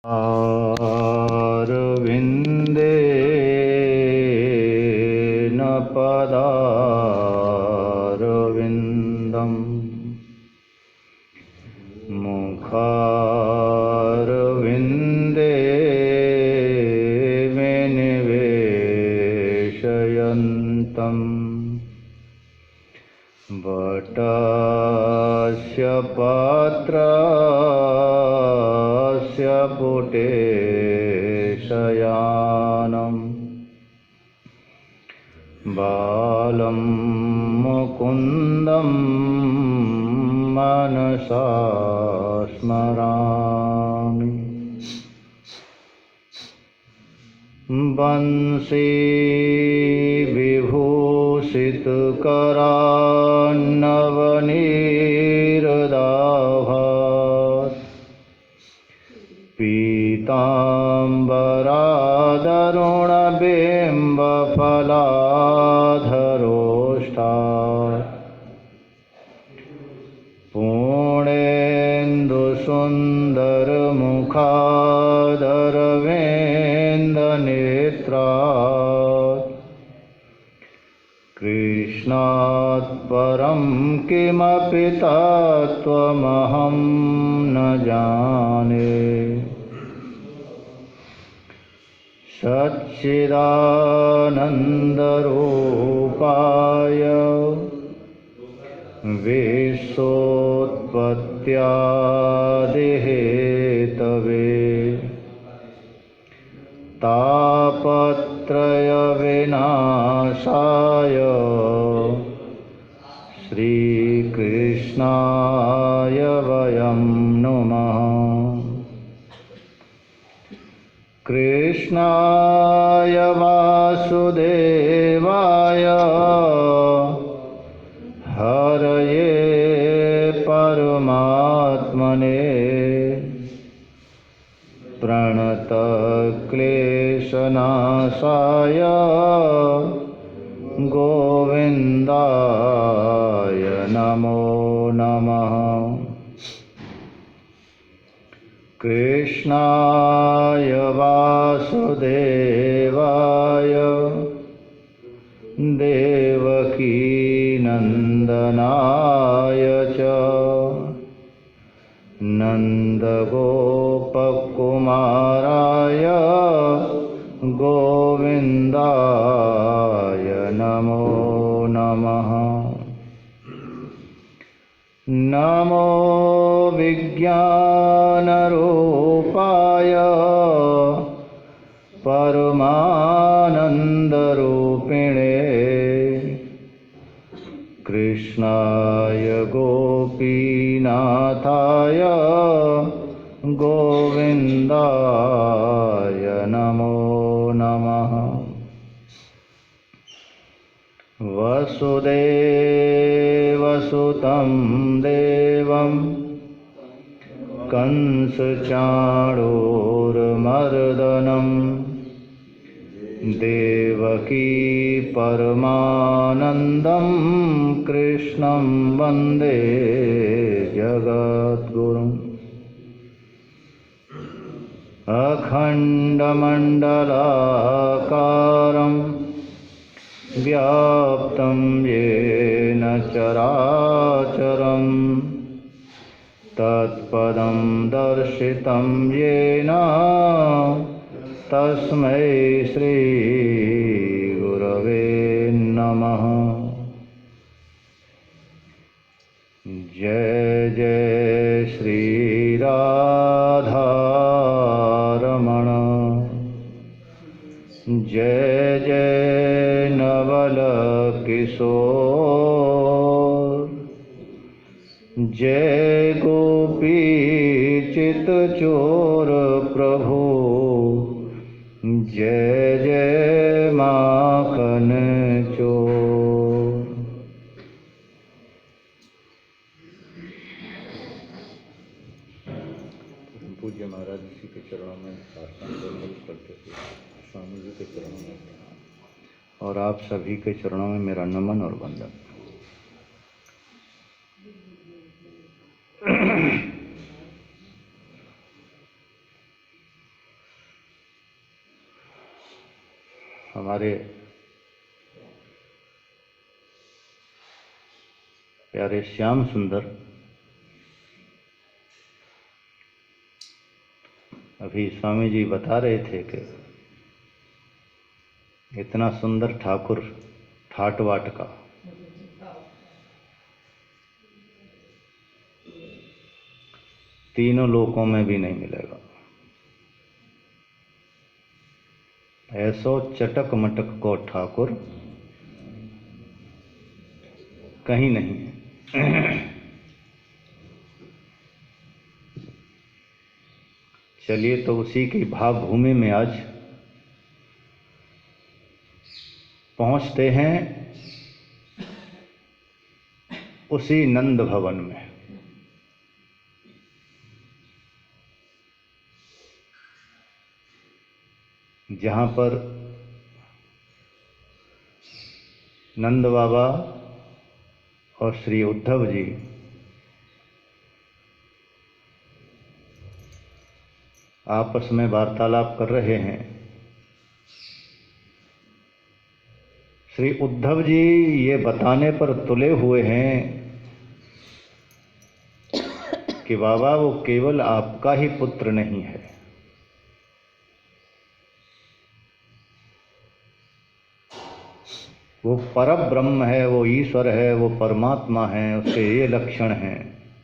अरविन्देन पदारविन्दम् मुखारविन्दे विनिवेशयन्तम् वटस्य पात्रस्य पुटे शयानम् बालं मुकुन्दं मनसा स्मरामि। वंशी विभूषितकरान्नवनीरदाभात् पीताम्बरादरुणबिम्बफलाधरोष्ठात् पूर्णेन्दुसुन्दरमुखादरविन्दनेत्रात् कृष्णात् परं किमपि तत्त्वमहं न जाने। सच्चिदानन्दरूपाय विश्वोत्पत्त्यादिहेतवे तापत्रयविनाशाय श्रीकृष्णाय वयं नुमः। कृष्णाय वासुदेवाय हरये परमात्मने प्रणतक्लेशनाशाय गोविन्दाय नमो नमः। कृष्णाय वासुदेवाय देवकीनन्दनाय च नन्दगोपकुमाराय गोविन्दाय नमो नमः। नमो विज्ञानरूपाय परमानन्दरूपिणे कृष्णाय गोपीनाथाय गोविन्दाय नमो नमः। वसुदेवसुतं देवं कंसचाणूरमर्दनं देवकी परमानन्दं कृष्णं वन्दे जगद्गुरुम्। अखण्डमण्डलाकारं व्याप्तं येन चराचरं तत्पदं दर्शितं येन तस्मै श्रीगुरवे नमः। जय जय श्री राधारमण जय जय नवल किशोर जय गोपी चितचोर प्रभु जय जय माखन चोर। पूज्य महाराज जी के चरणों में साष्टांग करते थे, स्वामी जी के चरणों में और आप सभी के चरणों में मेरा नमन और वंदन। हमारे प्यारे श्याम सुंदर अभी स्वामी जी बता रहे थे कि इतना सुंदर ठाकुर ठाट वाट का तीनों लोकों में भी नहीं मिलेगा। ऐसो चटक मटक को ठाकुर कहीं नहीं है। चलिए तो उसी की भावभूमि में आज पहुंचते हैं, उसी नंद भवन में। जहां पर नंद बाबा और श्री उद्धव जी आपस में वार्तालाप कर रहे हैं। श्री उद्धव जी ये बताने पर तुले हुए हैं कि बाबा वो केवल आपका ही पुत्र नहीं है, वो परब्रह्म है, वो ईश्वर है, वो परमात्मा है, उसके ये लक्षण हैं,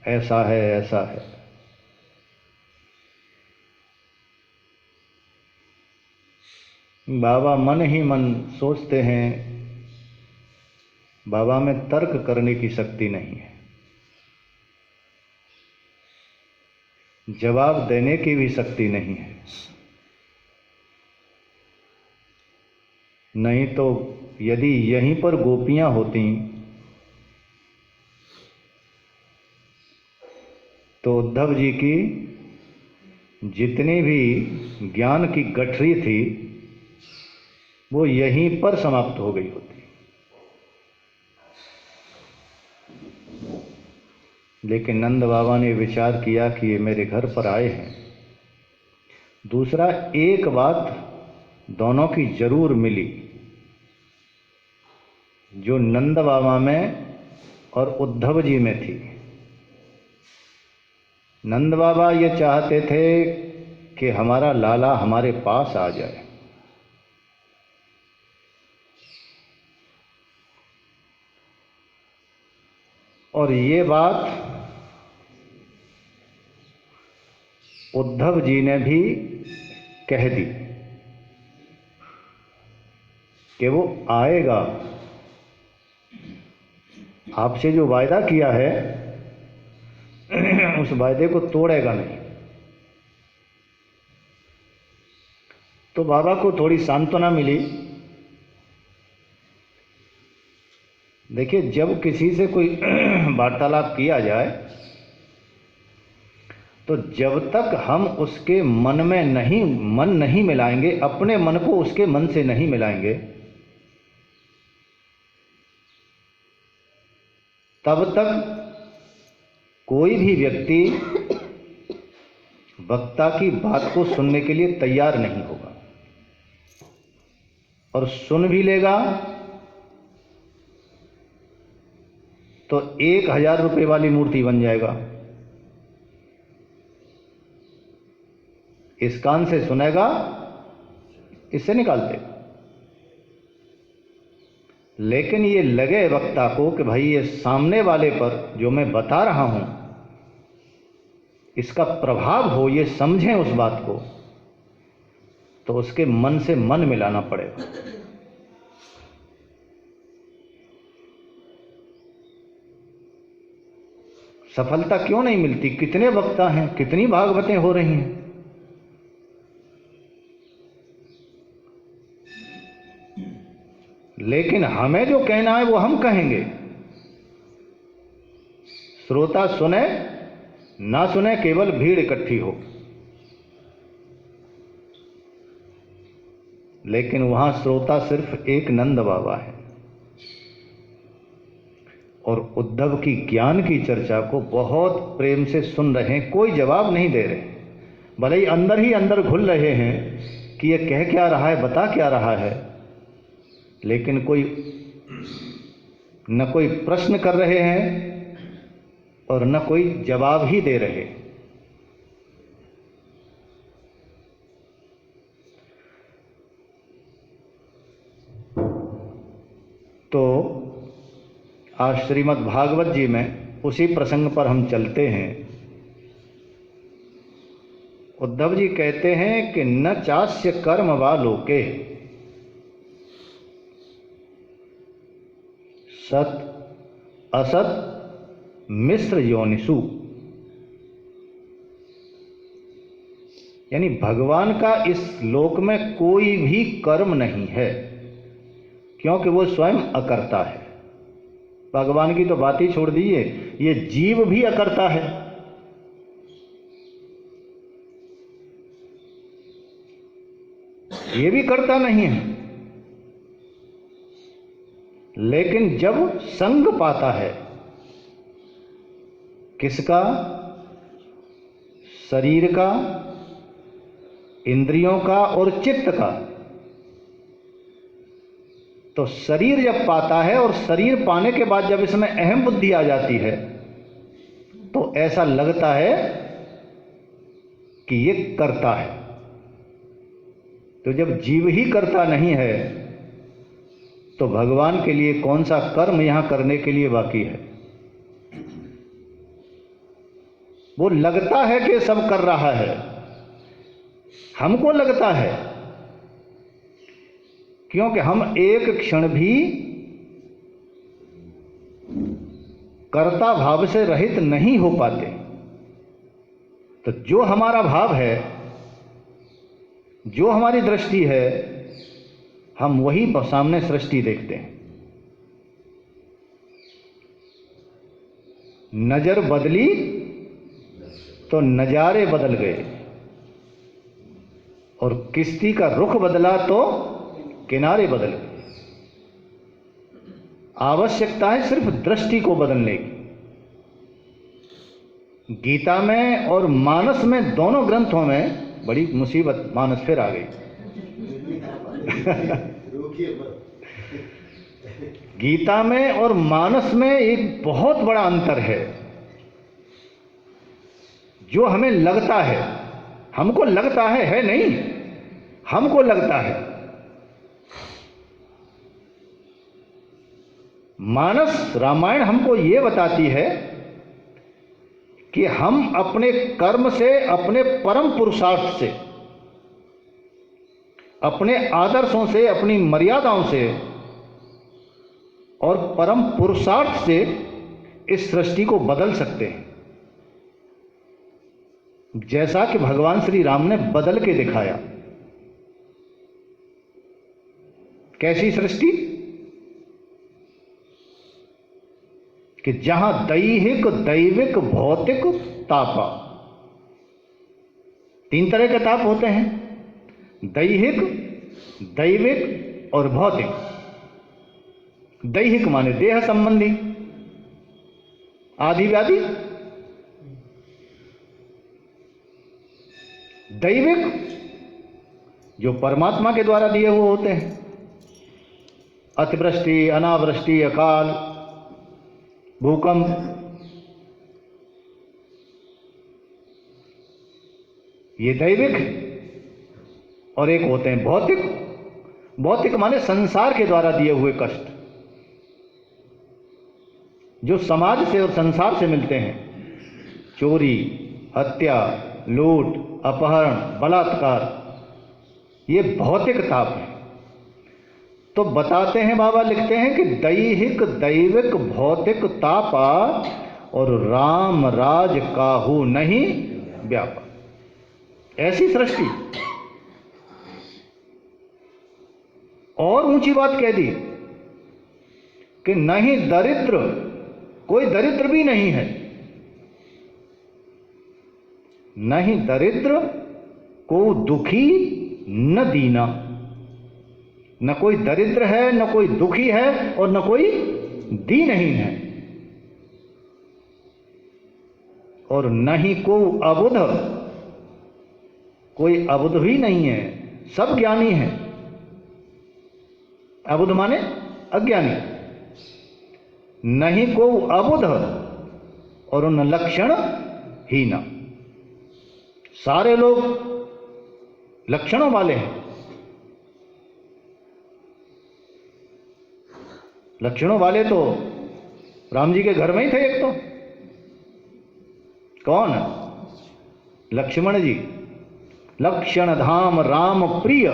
ऐसा है ऐसा है। बाबा मन ही मन सोचते हैं, बाबा में तर्क करने की शक्ति नहीं है, जवाब देने की भी शक्ति नहीं है। नहीं तो यदि यहीं पर गोपियां होती तो उद्धव जी की जितनी भी ज्ञान की गठरी थी वो यहीं पर समाप्त हो गई होती। लेकिन नंद बाबा ने विचार किया कि ये मेरे घर पर आए हैं। दूसरा, एक बात दोनों की जरूर मिली जो नंद बाबा में और उद्धव जी में थी। नंद बाबा ये चाहते थे कि हमारा लाला हमारे पास आ जाए, और ये बात उद्धव जी ने भी कह दी कि वो आएगा, आपसे जो वायदा किया है उस वायदे को तोड़ेगा नहीं। तो बाबा को थोड़ी सांत्वना मिली। देखिए, जब किसी से कोई वार्तालाप किया जाए तो जब तक हम उसके मन में मन नहीं मिलाएंगे, अपने मन को उसके मन से नहीं मिलाएंगे, तब तक कोई भी व्यक्ति वक्ता की बात को सुनने के लिए तैयार नहीं होगा। और सुन भी लेगा तो 1000 रुपये वाली मूर्ति बन जाएगा। इस कान से सुनेगा, इससे निकाल देगा। लेकिन ये लगे वक्ता को कि भाई ये सामने वाले पर जो मैं बता रहा हूं इसका प्रभाव हो, ये समझें उस बात को, तो उसके मन से मन मिलाना पड़ेगा। सफलता क्यों नहीं मिलती? कितने वक्ता हैं, कितनी भागवतें हो रही हैं, लेकिन हमें जो कहना है वो हम कहेंगे। श्रोता सुने ना सुने, केवल भीड़ इकट्ठी हो। लेकिन वहां श्रोता सिर्फ एक नंद बाबा है, और उद्धव की ज्ञान की चर्चा को बहुत प्रेम से सुन रहे हैं, कोई जवाब नहीं दे रहे, भले ही अंदर घुल रहे हैं कि ये कह क्या रहा है, बता क्या रहा है, लेकिन न कोई प्रश्न कर रहे हैं और न कोई जवाब ही दे रहे। तो आज श्रीमद् भागवत जी में उसी प्रसंग पर हम चलते हैं। उद्धव जी कहते हैं कि न चास्य कर्म वा लोके सत असत मिश्र योनिषु, यानी भगवान का इस लोक में कोई भी कर्म नहीं है, क्योंकि वो स्वयं अकर्ता है। भगवान की तो बात ही छोड़ दीजिए, ये जीव भी अकर्ता है। ये भी करता नहीं है, लेकिन जब संग पाता है किसका? शरीर का, इंद्रियों का और चित्त का। तो शरीर जब पाता है और शरीर पाने के बाद जब इसमें अहम बुद्धि आ जाती है तो ऐसा लगता है कि ये करता है। तो जब जीव ही करता नहीं है तो भगवान के लिए कौन सा कर्म यहां करने के लिए बाकी है? वो लगता है कि सब कर रहा है, हमको लगता है, क्योंकि हम एक क्षण भी कर्ता भाव से रहित नहीं हो पाते। तो जो हमारा भाव है, जो हमारी दृष्टि है, हम वही सामने सृष्टि देखते हैं। नजर बदली तो नजारे बदल गए, और किश्ती का रुख बदला तो किनारे बदल गए। आवश्यकता है सिर्फ दृष्टि को बदलने की। गीता में और मानस में, दोनों ग्रंथों में बड़ी मुसीबत, मानस फिर आ गई। गीता में और मानस में एक बहुत बड़ा अंतर है। जो हमें लगता है, हमको लगता है नहीं, हमको लगता है। मानस रामायण हमको ये बताती है कि हम अपने कर्म से, अपने परम पुरुषार्थ से, अपने आदर्शों से, अपनी मर्यादाओं से और परम पुरुषार्थ से इस सृष्टि को बदल सकते हैं, जैसा कि भगवान श्री राम ने बदल के दिखाया। कैसी सृष्टि? कि जहां दैहिक, दैविक, भौतिक तापा, तीन तरह के ताप होते हैं, दैहिक, दैविक और भौतिक। दैहिक माने देह संबंधी, आदि व्याधि। दैविक जो परमात्मा के द्वारा दिए हुए होते हैं, अतिवृष्टि, अनावृष्टि, अकाल, भूकंप। ये दैविक। और एक होते हैं भौतिक। भौतिक माने संसार के द्वारा दिए हुए कष्ट, जो समाज से और संसार से मिलते हैं। चोरी, हत्या, लूट, अपहरण, बलात्कार, ये भौतिक ताप है। तो बताते हैं, बाबा लिखते हैं कि दैहिक, दैविक, भौतिक तापा और राम राज काहू नहीं व्यापा। ऐसी सृष्टि। और ऊंची बात कह दी कि नहीं दरिद्र, कोई दरिद्र भी नहीं है। नहीं दरिद्र को दुखी न दीना। न कोई दरिद्र है, न कोई दुखी है और न कोई दीनहीन है। और न ही को अबुध, कोई अबुध भी नहीं है, सब ज्ञानी है। अबुध माने अज्ञानी, नहीं को अबुध और उन लक्षण हीन। सारे लोग लक्षणों वाले हैं। लक्षणों वाले तो राम जी के घर में ही थे एक तो। कौन? लक्ष्मण जी। लक्षण धाम राम प्रिय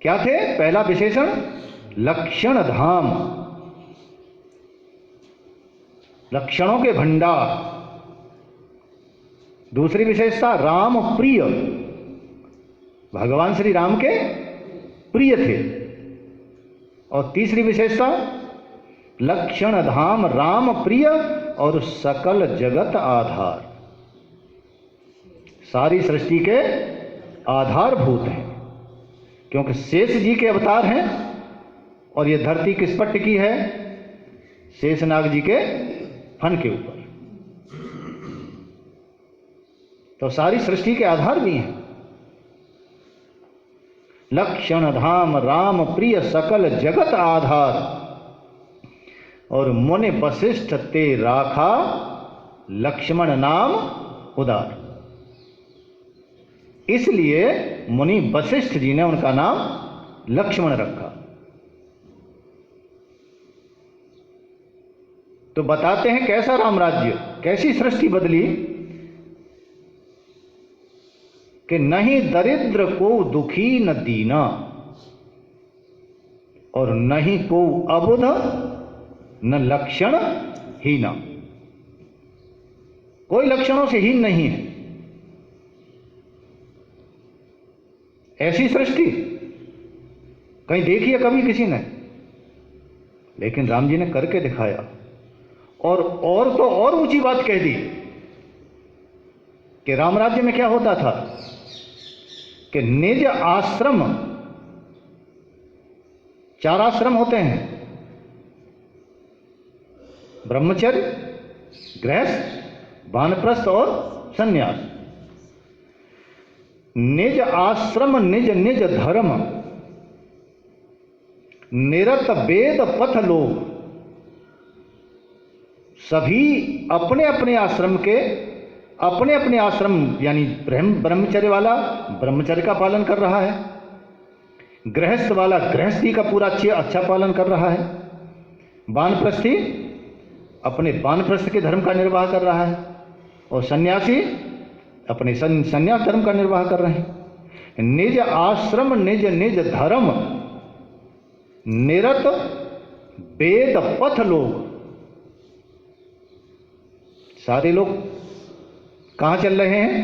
क्या थे? पहला विशेषण लक्षण धाम, लक्षणों के भंडार। दूसरी विशेषता राम प्रिय, भगवान श्री राम के प्रिय थे। और तीसरी विशेषता लक्षण धाम राम प्रिय और सकल जगत आधार, सारी सृष्टि के आधारभूत हैं। क्योंकि शेष जी के अवतार हैं और ये धरती किस पर टिकी है? शेषनाग जी के फन के ऊपर। तो सारी सृष्टि के आधार भी हैं। लक्षण धाम राम प्रिय सकल जगत आधार, और मुनि वशिष्ठ ते राखा लक्ष्मण नाम उदार। इसलिए मुनि वशिष्ठ जी ने उनका नाम लक्ष्मण रखा। तो बताते हैं कैसा राम राज्य, कैसी सृष्टि बदली कि नहीं दरिद्र को दुखी न दीना, और नहीं को अबुध न लक्षण हीना। कोई लक्षणों से हीन नहीं है। ऐसी सृष्टि कहीं देखी है कभी किसी ने? लेकिन राम जी ने करके दिखाया। और तो और ऊंची बात कह दी कि राम राज्य में क्या होता था कि निज आश्रम, 4 आश्रम होते हैं, ब्रह्मचर्य, गृहस्थ, वानप्रस्थ और सन्यास। निज आश्रम निज निज धर्म, निरत वेद पथ लोग। सभी अपने अपने आश्रम के, अपने अपने आश्रम यानी ब्रह्मचर्य वाला ब्रह्मचर्य का पालन कर रहा है, गृहस्थ वाला गृहस्थी का पूरा अच्छा पालन कर रहा है, वानप्रस्थी अपने वानप्रस्थ के धर्म का निर्वाह कर रहा है, और सन्यासी अपने सन्यास धर्म का निर्वाह कर रहे हैं। निज आश्रम निज निज धर्म, निरत वेद पथ लोग। सारे लोग कहां चल रहे हैं?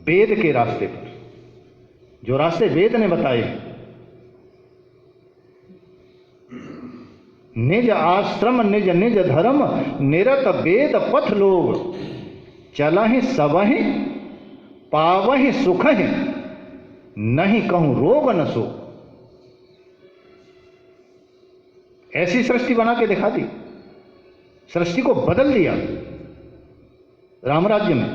वेद के रास्ते पर, जो रास्ते वेद ने बताए। निज आश्रम निज निज धर्म, निरत वेद पथ लोग। चलहि सबहि पावहि सुखहि, नहीं कहूं रोग न सो। ऐसी सृष्टि बना के दिखा दी, सृष्टि को बदल दिया राम राज्य में।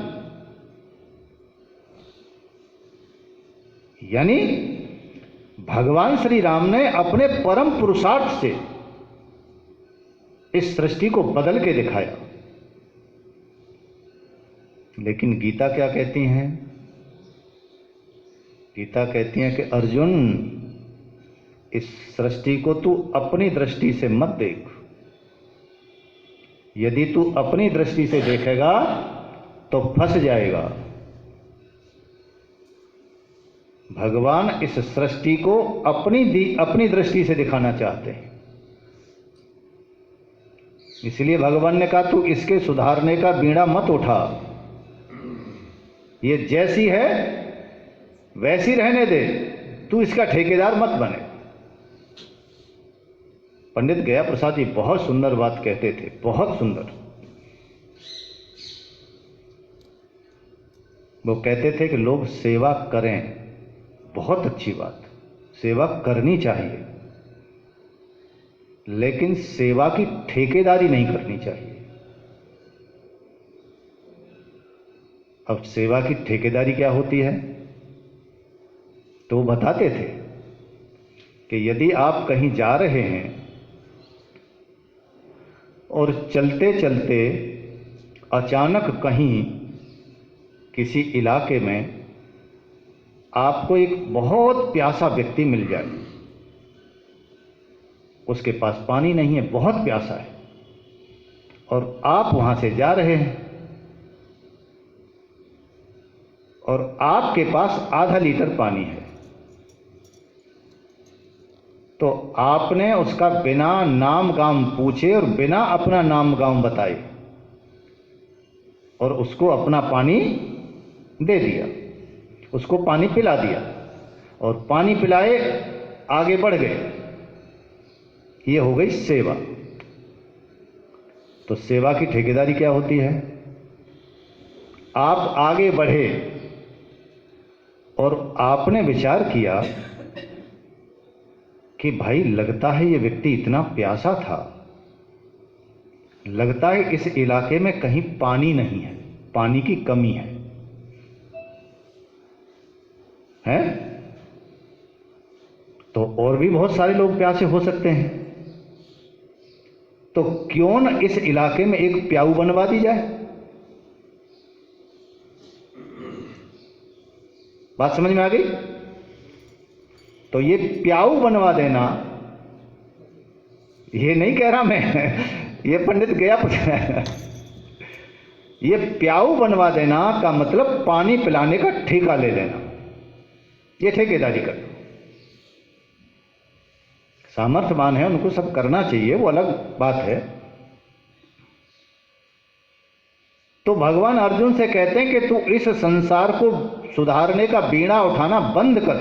यानी भगवान श्री राम ने अपने परम पुरुषार्थ से इस सृष्टि को बदल के दिखाया। लेकिन गीता क्या कहती हैं? गीता कहती हैं कि अर्जुन, इस सृष्टि को तू अपनी दृष्टि से मत देख। यदि तू अपनी दृष्टि से देखेगा तो फंस जाएगा। भगवान इस सृष्टि को अपनी दृष्टि से दिखाना चाहते हैं। इसलिए भगवान ने कहा तू इसके सुधारने का बीड़ा मत उठा, ये जैसी है वैसी रहने दे, तू इसका ठेकेदार मत बने। पंडित गया प्रसाद जी बहुत सुंदर बात कहते थे, बहुत सुंदर। वो कहते थे कि लोग सेवा करें, बहुत अच्छी बात, सेवा करनी चाहिए, लेकिन सेवा की ठेकेदारी नहीं करनी चाहिए। अब सेवा की ठेकेदारी क्या होती है तो वो बताते थे कि यदि आप कहीं जा रहे हैं और चलते चलते अचानक कहीं किसी इलाके में आपको एक बहुत प्यासा व्यक्ति मिल जाए, उसके पास पानी नहीं है, बहुत प्यासा है, और आप वहां से जा रहे हैं और आपके पास आधा लीटर पानी है, तो आपने उसका बिना नाम गाम पूछे और बिना अपना नाम गाम बताए और उसको अपना पानी दे दिया, उसको पानी पिला दिया और पानी पिलाए आगे बढ़ गए। ये हो गई सेवा। तो सेवा की ठेकेदारी क्या होती है? आप आगे बढ़े और आपने विचार किया कि भाई लगता है ये व्यक्ति इतना प्यासा था, लगता है इस इलाके में कहीं पानी नहीं है, पानी की कमी है, तो और भी बहुत सारे लोग प्यासे हो सकते हैं, तो क्यों न इस इलाके में एक प्याऊ बनवा दी जाए। बात समझ में आ गई? तो ये प्याऊ बनवा देना, ये नहीं कह रहा मैं, ये पंडित गया पूछा, ये प्याऊ बनवा देना का मतलब पानी पिलाने का ठेका ले लेना, ये ठेकेदारी कर। सामर्थ्यवान है, उनको सब करना चाहिए, वो अलग बात है। तो भगवान अर्जुन से कहते हैं कि तू इस संसार को सुधारने का बीड़ा उठाना बंद कर।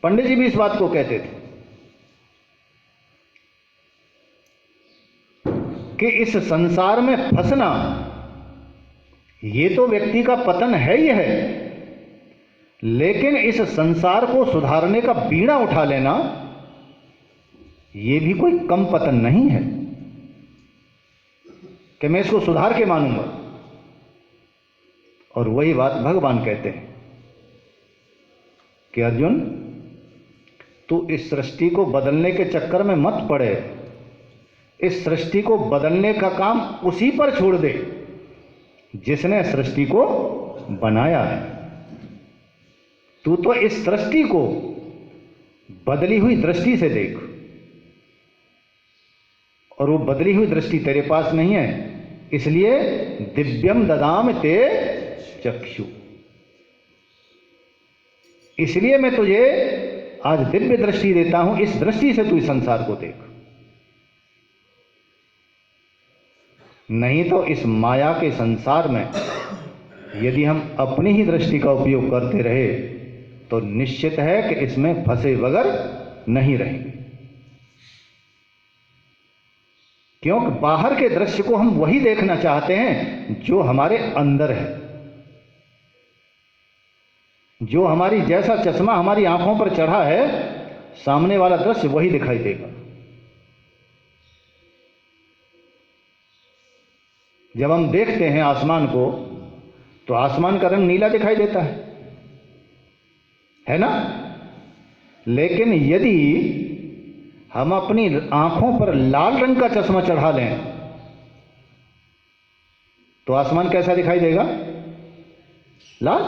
पंडित जी भी इस बात को कहते थे कि इस संसार में फंसना ये तो व्यक्ति का पतन है ही है, लेकिन इस संसार को सुधारने का बीड़ा उठा लेना ये भी कोई कम पतन नहीं है कि मैं इसको सुधार के मानूंगा। और वही बात भगवान कहते हैं कि अर्जुन, तू इस सृष्टि को बदलने के चक्कर में मत पड़े, इस सृष्टि को बदलने का काम उसी पर छोड़ दे जिसने सृष्टि को बनाया है। तू तो इस सृष्टि को बदली हुई दृष्टि से देख, और वो बदली हुई दृष्टि तेरे पास नहीं है, इसलिए दिव्यम ददाम ते चक्षु, इसलिए मैं तुझे आज दिव्य दृष्टि देता हूं, इस दृष्टि से तू इस संसार को देख। नहीं तो इस माया के संसार में यदि हम अपनी ही दृष्टि का उपयोग करते रहे तो निश्चित है कि इसमें फंसे बगैर नहीं रहेंगे, क्योंकि बाहर के दृश्य को हम वही देखना चाहते हैं जो हमारे अंदर है, जो हमारी जैसा चश्मा हमारी आंखों पर चढ़ा है, सामने वाला दृश्य वही दिखाई देगा। जब हम देखते हैं आसमान को तो आसमान का रंग नीला दिखाई देता है ना? लेकिन यदि हम अपनी आंखों पर लाल रंग का चश्मा चढ़ा लें तो आसमान कैसा दिखाई देगा? लाल।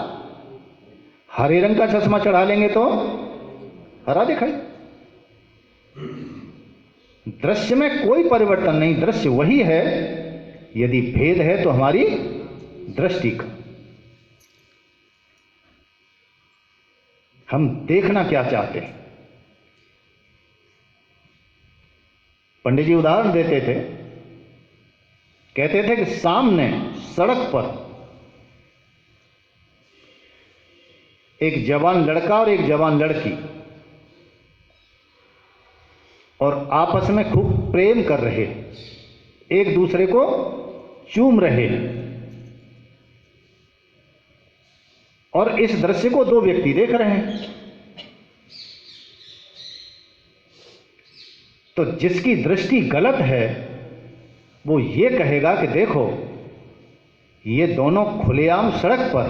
हरे रंग का चश्मा चढ़ा लेंगे तो हरा दिखाई। दृश्य में कोई परिवर्तन नहीं, दृश्य वही है, यदि भेद है तो हमारी दृष्टि का। हम देखना क्या चाहते हैं। पंडित जी उदाहरण देते थे, कहते थे कि सामने सड़क पर एक जवान लड़का और एक जवान लड़की और आपस में खूब प्रेम कर रहे, एक दूसरे को चूम रहे, और इस दृश्य को दो व्यक्ति देख रहे हैं। तो जिसकी दृष्टि गलत है वो ये कहेगा कि देखो ये दोनों खुलेआम सड़क पर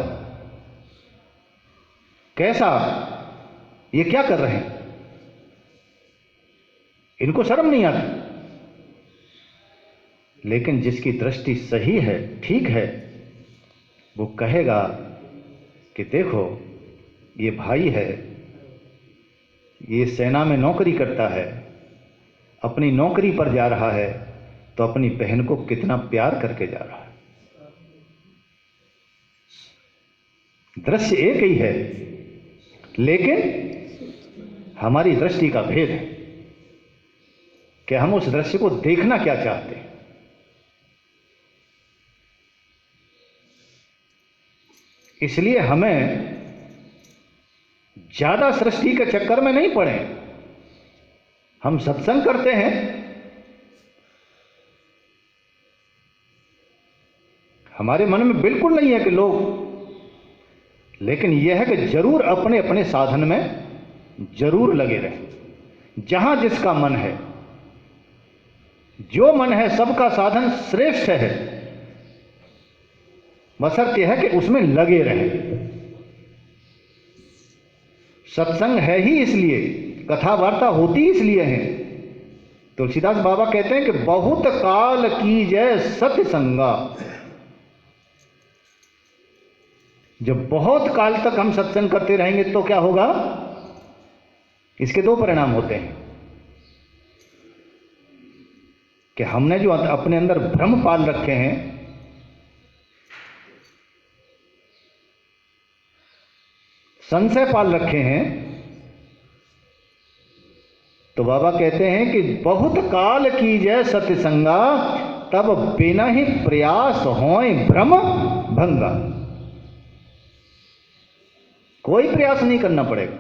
कैसा, ये क्या कर रहे हैं, इनको शर्म नहीं आती। लेकिन जिसकी दृष्टि सही है, ठीक है, वो कहेगा कि देखो ये भाई है, ये सेना में नौकरी करता है, अपनी नौकरी पर जा रहा है, तो अपनी बहन को कितना प्यार करके जा रहा है। दृश्य एक ही है, लेकिन हमारी दृष्टि का भेद है कि हम उस दृश्य को देखना क्या चाहते हैं। इसलिए हमें ज्यादा सृष्टि के चक्कर में नहीं पड़े। हम सत्संग करते हैं, हमारे मन में बिल्कुल नहीं है कि लोग, लेकिन यह है कि जरूर अपने अपने साधन में जरूर लगे रहें। जहां जिसका मन है, जो मन है, सबका साधन श्रेष्ठ है, बशर्ते यह है कि उसमें लगे रहें। सत्संग है ही इसलिए, कथा वार्ता होती इसलिए है। तुलसीदास बाबा कहते हैं कि बहुत काल की जय सत्य संगा। जब बहुत काल तक हम सत्संग करते रहेंगे तो क्या होगा? इसके दो परिणाम होते हैं कि हमने जो अपने अंदर भ्रम पाल रखे हैं, संशय पाल रखे हैं, तो बाबा कहते हैं कि बहुत काल की जय सत्संगा, तब बिना ही प्रयास होए भ्रम भंगा। कोई प्रयास नहीं करना पड़ेगा।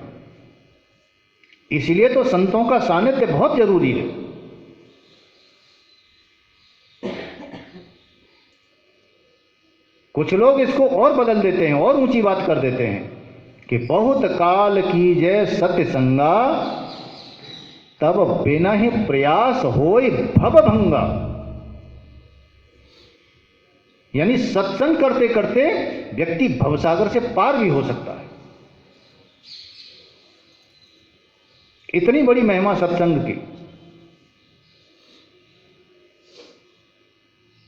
इसलिए तो संतों का सानिध्य बहुत जरूरी है। कुछ लोग इसको और बदल देते हैं और ऊंची बात कर देते हैं कि बहुत काल की जय सत्य संगा, तब बिना ही प्रयास होए भव भंगा। यानी सत्संग करते करते व्यक्ति भवसागर से पार भी हो सकता है। इतनी बड़ी महिमा सत्संग की।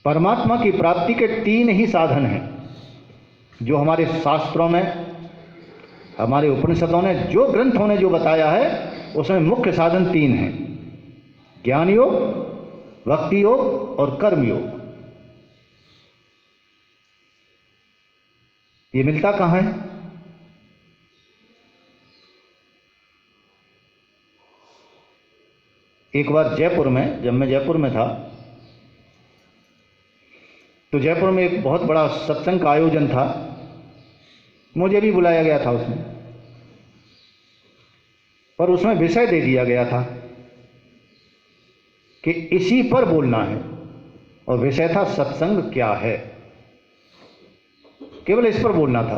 परमात्मा की प्राप्ति के 3 ही साधन हैं, जो हमारे शास्त्रों में, हमारे उपनिषदों ने, जो ग्रंथों ने जो बताया है, उसमें मुख्य साधन 3 हैं: ज्ञान योग, भक्ति योग और कर्म योग। ये मिलता कहां है? एक बार जयपुर में, जब मैं जयपुर में था, तो जयपुर में एक बहुत बड़ा सत्संग का आयोजन था। मुझे भी बुलाया गया था उसमें, पर उसमें विषय दे दिया गया था कि इसी पर बोलना है, और विषय था सत्संग क्या है। केवल इस पर बोलना था,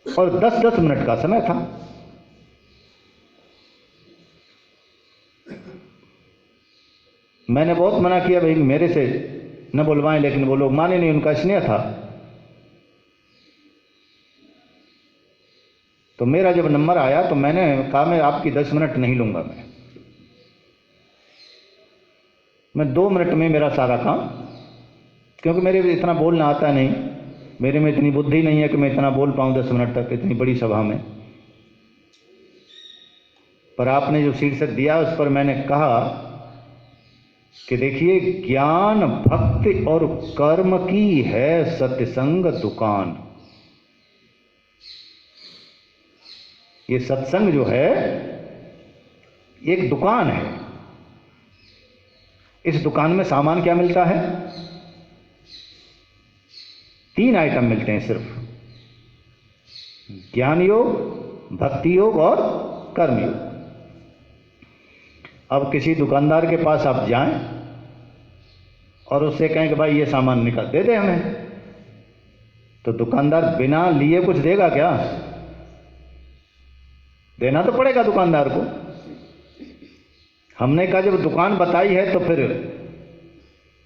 और 10-10 मिनट का समय था। मैंने बहुत मना किया, भाई मेरे से न बुलवाएं, लेकिन वो लोग माने नहीं, उनका स्नेह था। तो मेरा जब नंबर आया तो मैंने कहा मैं आपकी 10 मिनट नहीं लूंगा, मैं 2 मिनट में मेरा सारा काम, क्योंकि मेरे भी इतना बोलना आता नहीं, मेरे में इतनी बुद्धि नहीं है कि मैं इतना बोल पाऊं 10 मिनट तक इतनी बड़ी सभा में। पर आपने जो शीर्षक दिया उस पर मैंने कहा कि देखिए, ज्ञान भक्ति और कर्म की है सत्संग दुकान। ये सत्संग जो है एक दुकान है। इस दुकान में सामान क्या मिलता है? 3 आइटम मिलते हैं सिर्फ: ज्ञान योग, भक्ति योग और कर्म योग। अब किसी दुकानदार के पास आप जाएं और उससे कहें कि भाई ये सामान निकाल दे दे हमें, तो दुकानदार बिना लिए कुछ देगा क्या? देना तो पड़ेगा दुकानदार को। हमने कहा जब दुकान बताई है तो फिर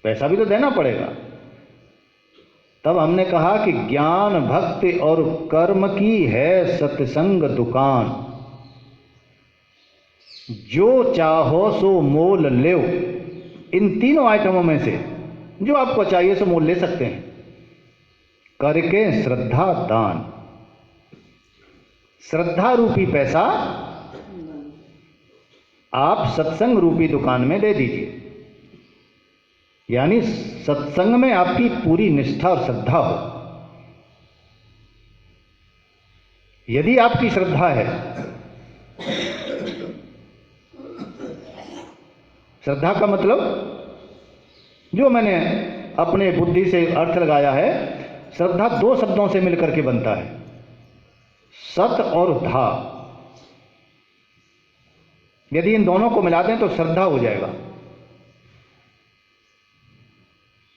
पैसा भी तो देना पड़ेगा। तब हमने कहा कि ज्ञान भक्ति और कर्म की है सत्संग दुकान। जो चाहो सो मोल लो। इन तीनों आइटमों में से जो आपको चाहिए सो मोल ले सकते हैं। करके श्रद्धा दान, श्रद्धा रूपी पैसा आप सत्संग रूपी दुकान में दे दीजिए। यानी सत्संग में आपकी पूरी निष्ठा और श्रद्धा हो। यदि आपकी श्रद्धा है, श्रद्धा का मतलब जो मैंने अपने बुद्धि से अर्थ लगाया है, श्रद्धा दो शब्दों से मिलकर के बनता है, सत और धा। यदि इन दोनों को मिला दें तो श्रद्धा हो जाएगा।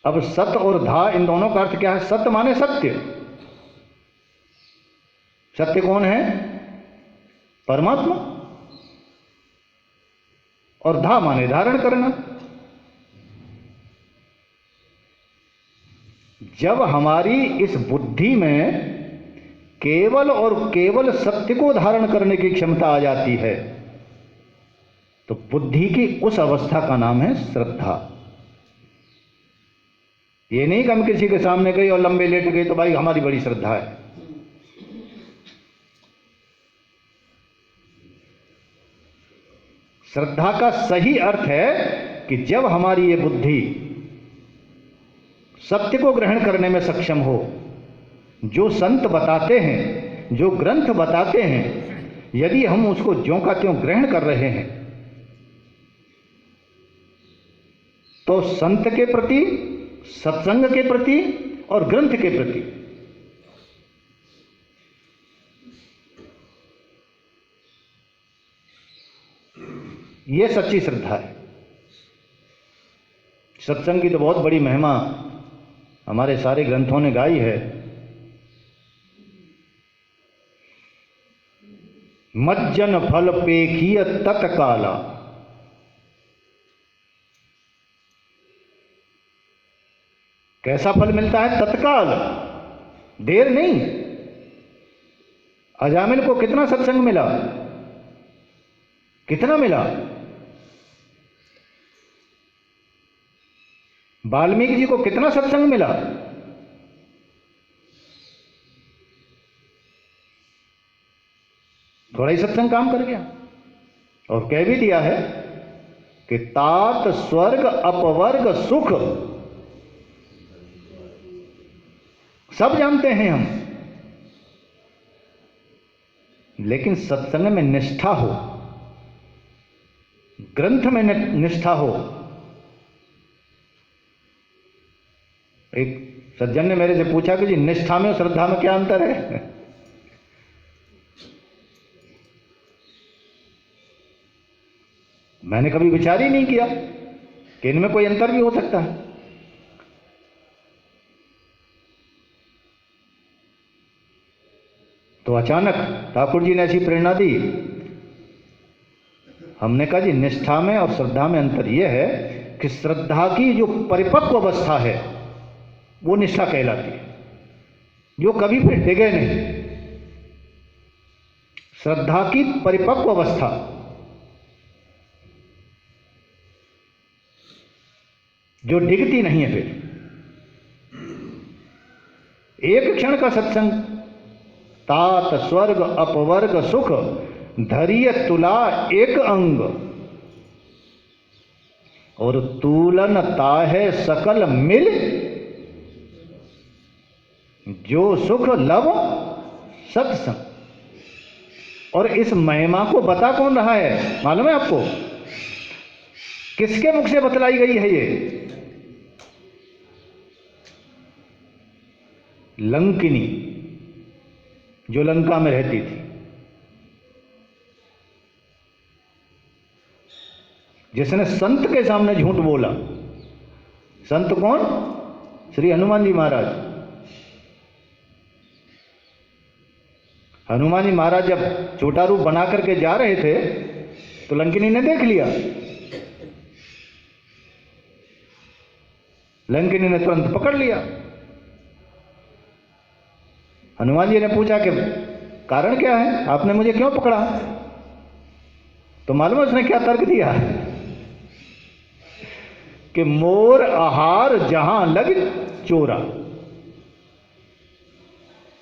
अब सत और धा, इन दोनों का अर्थ क्या है? सत्य माने सत्य। सत्य कौन है? परमात्मा। और धा माने धारण करना। जब हमारी इस बुद्धि में केवल और केवल सत्य को धारण करने की क्षमता आ जाती है तो बुद्धि की उस अवस्था का नाम है श्रद्धा। ये नहीं कि हम किसी के सामने गए और लंबे लेट गए तो भाई हमारी बड़ी श्रद्धा है। श्रद्धा का सही अर्थ है कि जब हमारी ये बुद्धि सत्य को ग्रहण करने में सक्षम हो, जो संत बताते हैं, जो ग्रंथ बताते हैं, यदि हम उसको ज्यों का त्यों ग्रहण कर रहे हैं तो संत के प्रति, सत्संग के प्रति और ग्रंथ के प्रति यह सच्ची श्रद्धा है। सत्संग की तो बहुत बड़ी महिमा हमारे सारे ग्रंथों ने गाई है। मज्जन फल पेखिय तत्काला, कैसा फल मिलता है? तत्काल, देर नहीं। अजामिल को कितना सत्संग मिला? कितना मिला? वाल्मीकि जी को कितना सत्संग मिला? थोड़ा ही सत्संग काम कर गया। और कह भी दिया है कि तात स्वर्ग अपवर्ग सुख सब जानते हैं हम, लेकिन सत्संग में निष्ठा हो, ग्रंथ में निष्ठा हो। एक सज्जन ने मेरे से पूछा कि जी निष्ठा में और श्रद्धा में क्या अंतर है? मैंने कभी विचार ही नहीं किया कि इनमें कोई अंतर भी हो सकता है। तो अचानक ठाकुर जी ने ऐसी प्रेरणा दी। हमने कहा जी निष्ठा में और श्रद्धा में अंतर यह है कि श्रद्धा की जो परिपक्व अवस्था है वो निष्ठा कहलाती है, जो कभी फिर डिगे नहीं। श्रद्धा की परिपक्व अवस्था जो डिगती नहीं है, फिर एक क्षण का सत्संग, तात स्वर्ग अपवर्ग सुख धरिय तुला एक अंग, और तूलन ताहे सकल मिल, जो सुख लव सत्संग। और इस महिमा को बता कौन रहा है मालूम है आपको? किसके मुख से बतलाई गई है ये? लंकिनी, जो लंका में रहती थी, जिसने संत के सामने झूठ बोला। संत कौन? श्री हनुमान जी महाराज। हनुमान जी महाराज जब छोटा रूप बना करके जा रहे थे तो लंकिनी ने देख लिया। लंकिनी ने तुरंत पकड़ लिया। हनुमान जी ने पूछा कि कारण क्या है, आपने मुझे क्यों पकड़ा? तो मालूम है उसने क्या तर्क दिया कि मोर आहार जहां लग चोरा।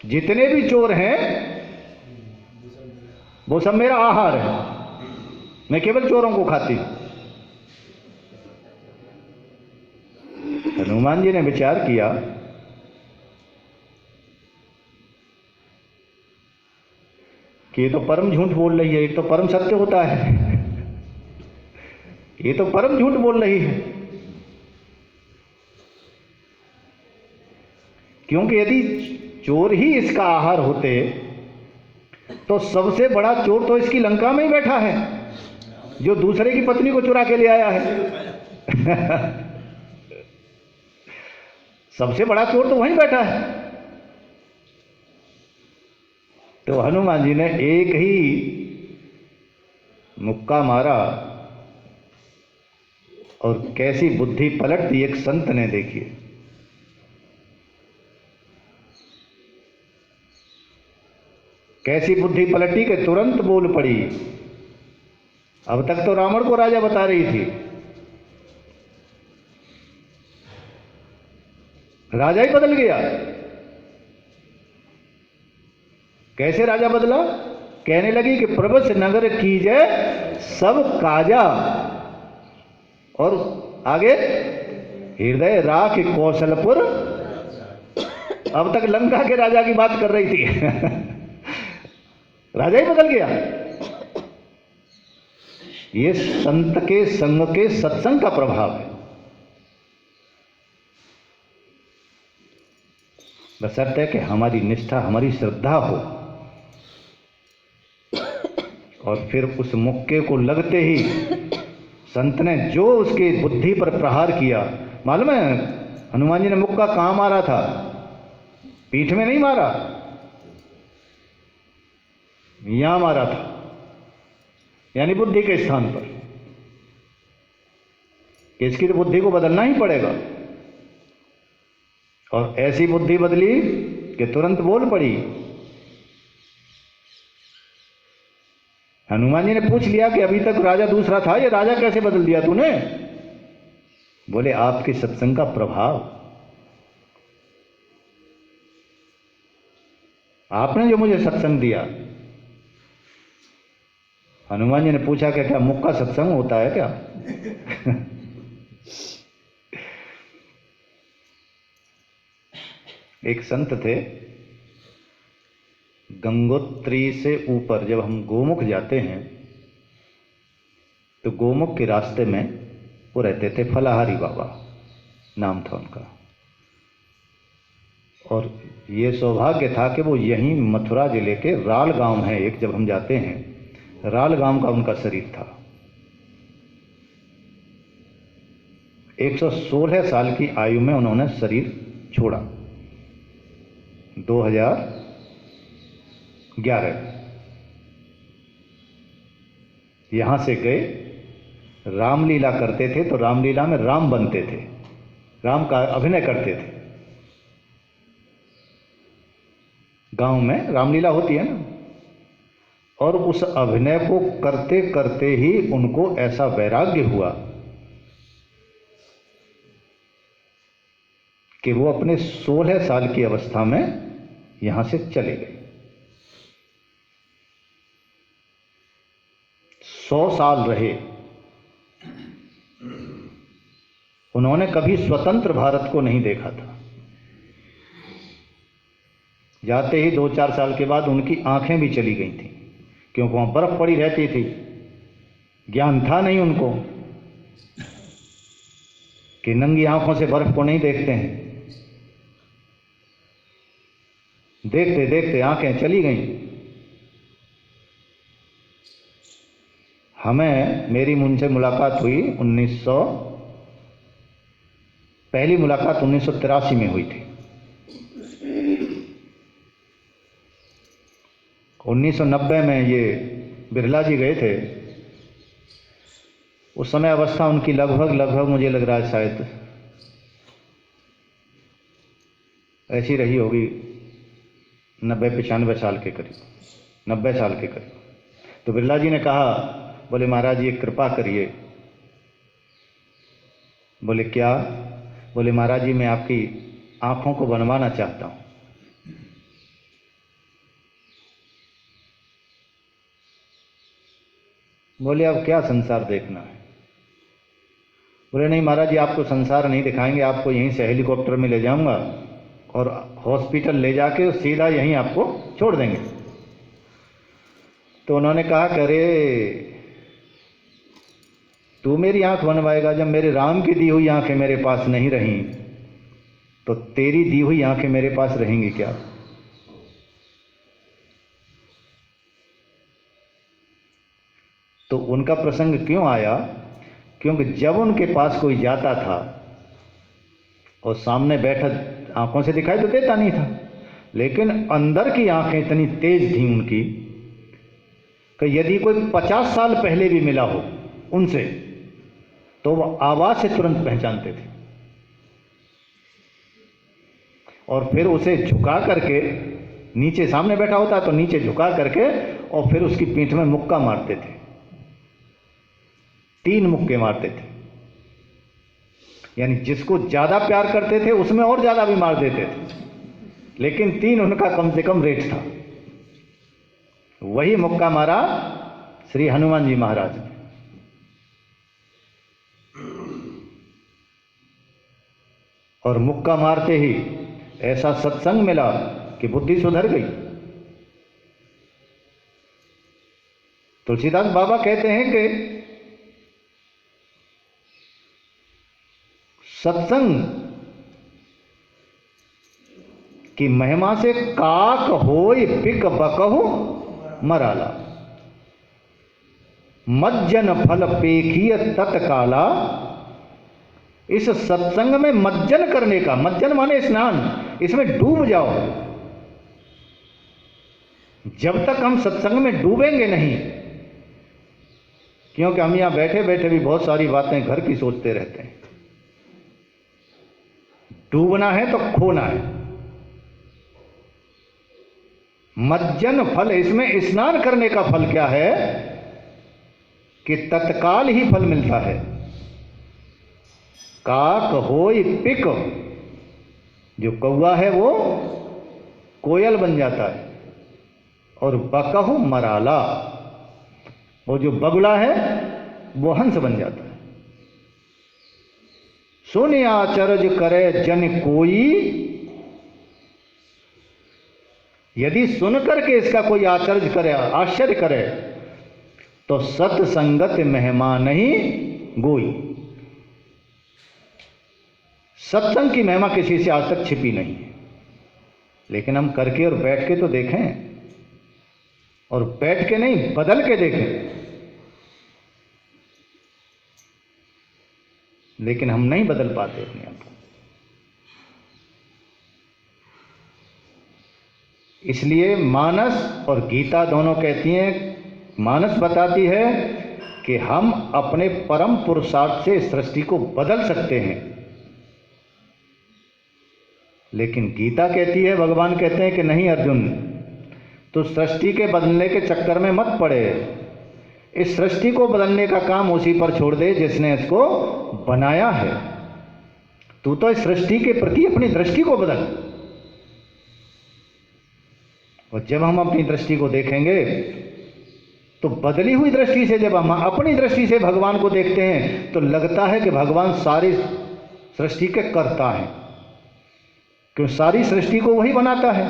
जितने भी चोर हैं वो सब मेरा आहार है, मैं केवल चोरों को खाती हूं। हनुमान जी ने विचार किया कि ये तो परम झूठ बोल रही है, एक तो परम सत्य होता है, ये तो परम झूठ बोल रही है। क्योंकि यदि चोर ही इसका आहार होते तो सबसे बड़ा चोर तो इसकी लंका में ही बैठा है, जो दूसरे की पत्नी को चुरा के ले आया है। सबसे बड़ा चोर तो वहीं बैठा है। तो हनुमान जी ने एक ही मुक्का मारा और कैसी बुद्धि पलट दी एक संत ने, देखिए। कैसी बुद्धि पलटी कि तुरंत बोल पड़ी। अब तक तो रावण को राजा बता रही थी, राजा ही बदल गया। कैसे राजा बदला? कहने लगी कि प्रबस नगर कीजे सब काजा, और आगे हृदय राख कौशलपुर। अब तक लंका के राजा की बात कर रही थी। राजा ही बदल गया। ये संत के संग के सत्संग का प्रभाव है। बशर्ते है कि हमारी निष्ठा, हमारी श्रद्धा हो। और फिर उस मुक्के को लगते ही संत ने जो उसकी बुद्धि पर प्रहार किया, मालूम है हनुमान जी ने मुक्का कहां मारा था? पीठ में नहीं मारा, यहां मारा था, यानी बुद्धि के स्थान पर। इसकी तो बुद्धि को बदलना ही पड़ेगा। और ऐसी बुद्धि बदली कि तुरंत बोल पड़ी। हनुमान जी ने पूछ लिया कि अभी तक राजा दूसरा था, ये राजा कैसे बदल दिया तूने? बोले आपके सत्संग का प्रभाव, आपने जो मुझे सत्संग दिया। हनुमान जी ने पूछा कि क्या मुक्का सत्संग होता है क्या? एक संत थे, गंगोत्री से ऊपर जब हम गोमुख जाते हैं तो गोमुख के रास्ते में वो रहते थे, फलाहारी बाबा नाम था उनका। और ये सौभाग्य था कि वो यहीं मथुरा जिले के राल गांव है एक, जब हम जाते हैं, राल गांव का उनका शरीर था। 116 साल की आयु में उन्होंने शरीर छोड़ा, 2011। यहां से गए, रामलीला करते थे, तो रामलीला में राम बनते थे, राम का अभिनय करते थे। गांव में रामलीला होती है ना, और उस अभिनय को करते करते ही उनको ऐसा वैराग्य हुआ कि वो अपने 16 साल की अवस्था में यहां से चले गए। 100 साल रहे। उन्होंने कभी स्वतंत्र भारत को नहीं देखा था। जाते ही 2-4 साल के बाद उनकी आंखें भी चली गई थी, क्योंकि वहां बर्फ पड़ी रहती थी। ज्ञान था नहीं उनको कि नंगी आंखों से बर्फ को नहीं देखते हैं। देखते देखते आंखें चली गईं। मेरी उनसे मुलाकात हुई पहली मुलाकात 1983 में हुई थी। 1990 में ये बिरला जी गए थे। उस समय अवस्था उनकी लगभग मुझे लग रहा है शायद ऐसी रही होगी 90-95 साल के करीब, 90 साल के करीब। तो बिरला जी ने कहा बोले महाराज ये कृपा करिए। बोले क्या? बोले महाराज जी मैं आपकी आंखों को बनवाना चाहता हूं। बोले अब क्या संसार देखना है? बोले नहीं महाराज जी आपको संसार नहीं दिखाएंगे, आपको यहीं से हेलीकॉप्टर में ले जाऊंगा और हॉस्पिटल ले जाके सीधा यहीं आपको छोड़ देंगे। तो उन्होंने कहा कि अरे तू मेरी आंख बनवाएगा, जब मेरे राम की दी हुई आंखें मेरे पास नहीं रहीं तो तेरी दी हुई आंखें मेरे पास रहेंगी क्या? तो उनका प्रसंग क्यों आया? क्योंकि जब उनके पास कोई जाता था और सामने बैठा आंखों से दिखाई तो देता नहीं था, लेकिन अंदर की आंखें इतनी तेज थी उनकी कि यदि कोई 50 साल पहले भी मिला हो उनसे तो वो आवाज से तुरंत पहचानते थे और फिर उसे झुका करके, नीचे सामने बैठा होता तो नीचे झुका करके और फिर उसकी पीठ में मुक्का मारते थे। 3 मुक्के मारते थे, यानी जिसको ज्यादा प्यार करते थे उसमें और ज्यादा भी मार देते थे, लेकिन 3 उनका कम से कम रेट था। वही मुक्का मारा श्री हनुमान जी महाराज ने। और मुक्का मारते ही ऐसा सत्संग मिला कि बुद्धि सुधर गई। तुलसीदास बाबा कहते हैं कि सत्संग की महिमा से काक होय पिक बकहु मराला, मज्जन फल पेखिय तत्काला। इस सत्संग में मज्जन करने का, मज्जन माने स्नान, इसमें डूब जाओ। जब तक हम सत्संग में डूबेंगे नहीं, क्योंकि हम यहां बैठे बैठे भी बहुत सारी बातें घर की सोचते रहते हैं। डूबना है तो खोना है। मज्जन फल, इसमें स्नान करने का फल क्या है कि तत्काल ही फल मिलता है। काक होय पिक, जो कौवा है वो कोयल बन जाता है, और बकहु मराला, वो जो बगुला है वो हंस बन जाता है। सुन आचरज करे जन कोई, यदि सुन करके इसका कोई आचर्य करे, आश्चर्य करे, तो सत्संगत महिमा नहीं गोई। सत्संग की महिमा किसी से आज तक छिपी नहीं है, लेकिन हम करके और बैठ के तो देखें, और बैठ के नहीं बदल के देखें। लेकिन हम नहीं बदल पाते अपने आप को। इसलिए मानस और गीता दोनों कहती हैं, मानस बताती है कि हम अपने परम पुरुषार्थ से सृष्टि को बदल सकते हैं, लेकिन गीता कहती है, भगवान कहते हैं कि नहीं अर्जुन, तो सृष्टि के बदलने के चक्कर में मत पड़े। इस सृष्टि को बदलने का काम उसी पर छोड़ दे जिसने इसको बनाया है। तू तो इस सृष्टि के प्रति अपनी दृष्टि को बदल। और जब हम अपनी दृष्टि को देखेंगे तो बदली हुई दृष्टि से, जब हम अपनी दृष्टि से भगवान को देखते हैं तो लगता है कि भगवान सारी सृष्टि के कर्ता हैं, क्यों सारी सृष्टि को वही बनाता है,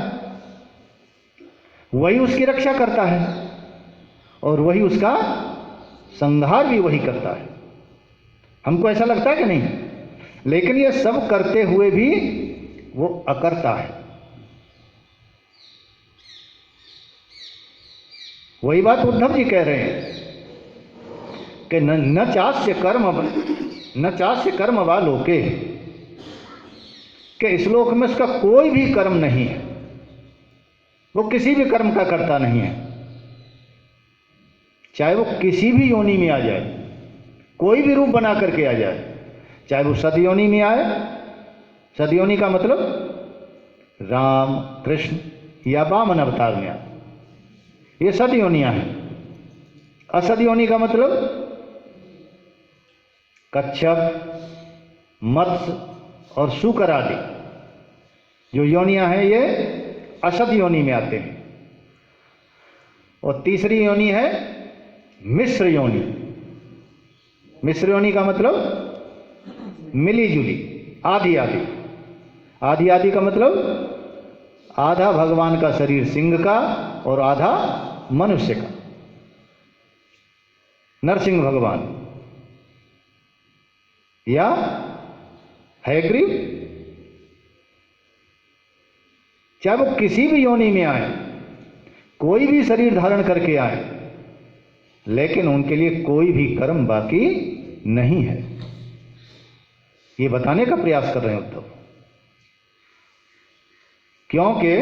वही उसकी रक्षा करता है और वही उसका संहार भी वही करता है। हमको ऐसा लगता है कि नहीं? लेकिन ये सब करते हुए भी वो अकर्ता है। वही बात उद्धव जी कह रहे हैं कि न चास्य कर्म वालों के, कि इस लोक में उसका कोई भी कर्म नहीं है, वो किसी भी कर्म का कर्ता नहीं है, चाहे वो किसी भी योनि में आ जाए, कोई भी रूप बना करके आ जाए, चाहे वो सदयोनि में आए, सदयोनि का मतलब राम कृष्ण या वामन अवतार में आए, ये सदयोनियां हैं। असद योनि का मतलब कच्छप, मत्स्य और शूकर आदि जो योनियां हैं ये असद योनि में आते हैं। और तीसरी योनि है मिश्र योनि। मिश्र योनि का मतलब मिली जुली, आधी आधी। आधी आधी का मतलब आधा भगवान का शरीर सिंह का और आधा मनुष्य का, नरसिंह भगवान या हयग्रीव। चाहे वो किसी भी योनि में आए, कोई भी शरीर धारण करके आए, लेकिन उनके लिए कोई भी कर्म बाकी नहीं है, ये बताने का प्रयास कर रहे हैं उद्धव। क्योंकि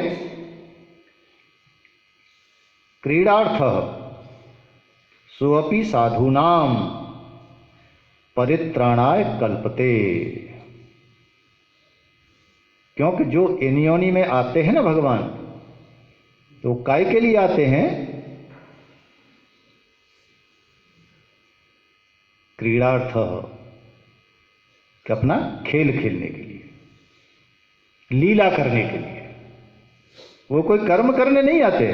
क्रीडार्थः सोऽपि साधूनां परित्राणाय कल्पते। क्योंकि जो इन योनि में आते हैं ना भगवान, तो काय के लिए आते हैं? क्रीडार्थ, कि अपना खेल खेलने के लिए, लीला करने के लिए। वो कोई कर्म करने नहीं आते।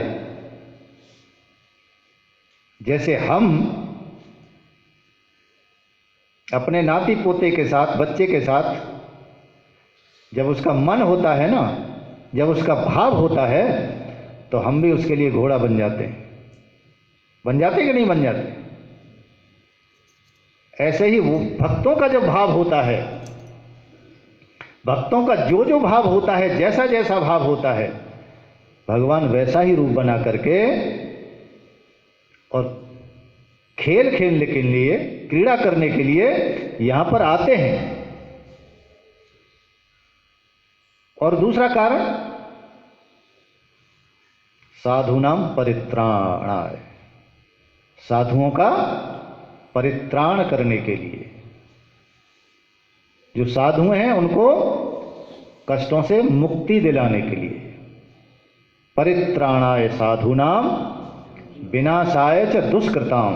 जैसे हम अपने नाती पोते के साथ, बच्चे के साथ, जब उसका मन होता है ना, जब उसका भाव होता है, तो हम भी उसके लिए घोड़ा बन जाते हैं। बन जाते कि नहीं बन जाते? ऐसे ही वो भक्तों का जो भाव होता है, भक्तों का जो जो भाव होता है, जैसा जैसा भाव होता है, भगवान वैसा ही रूप बना करके और खेल खेलने के लिए, क्रीड़ा करने के लिए यहां पर आते हैं। और दूसरा कारण साधूनाम परित्राणाय, साधुओं का परित्राण करने के लिए। जो साधु हैं उनको कष्टों से मुक्ति दिलाने के लिए। परित्राणाय साधूनाम विनाशाय च दुष्कृताम,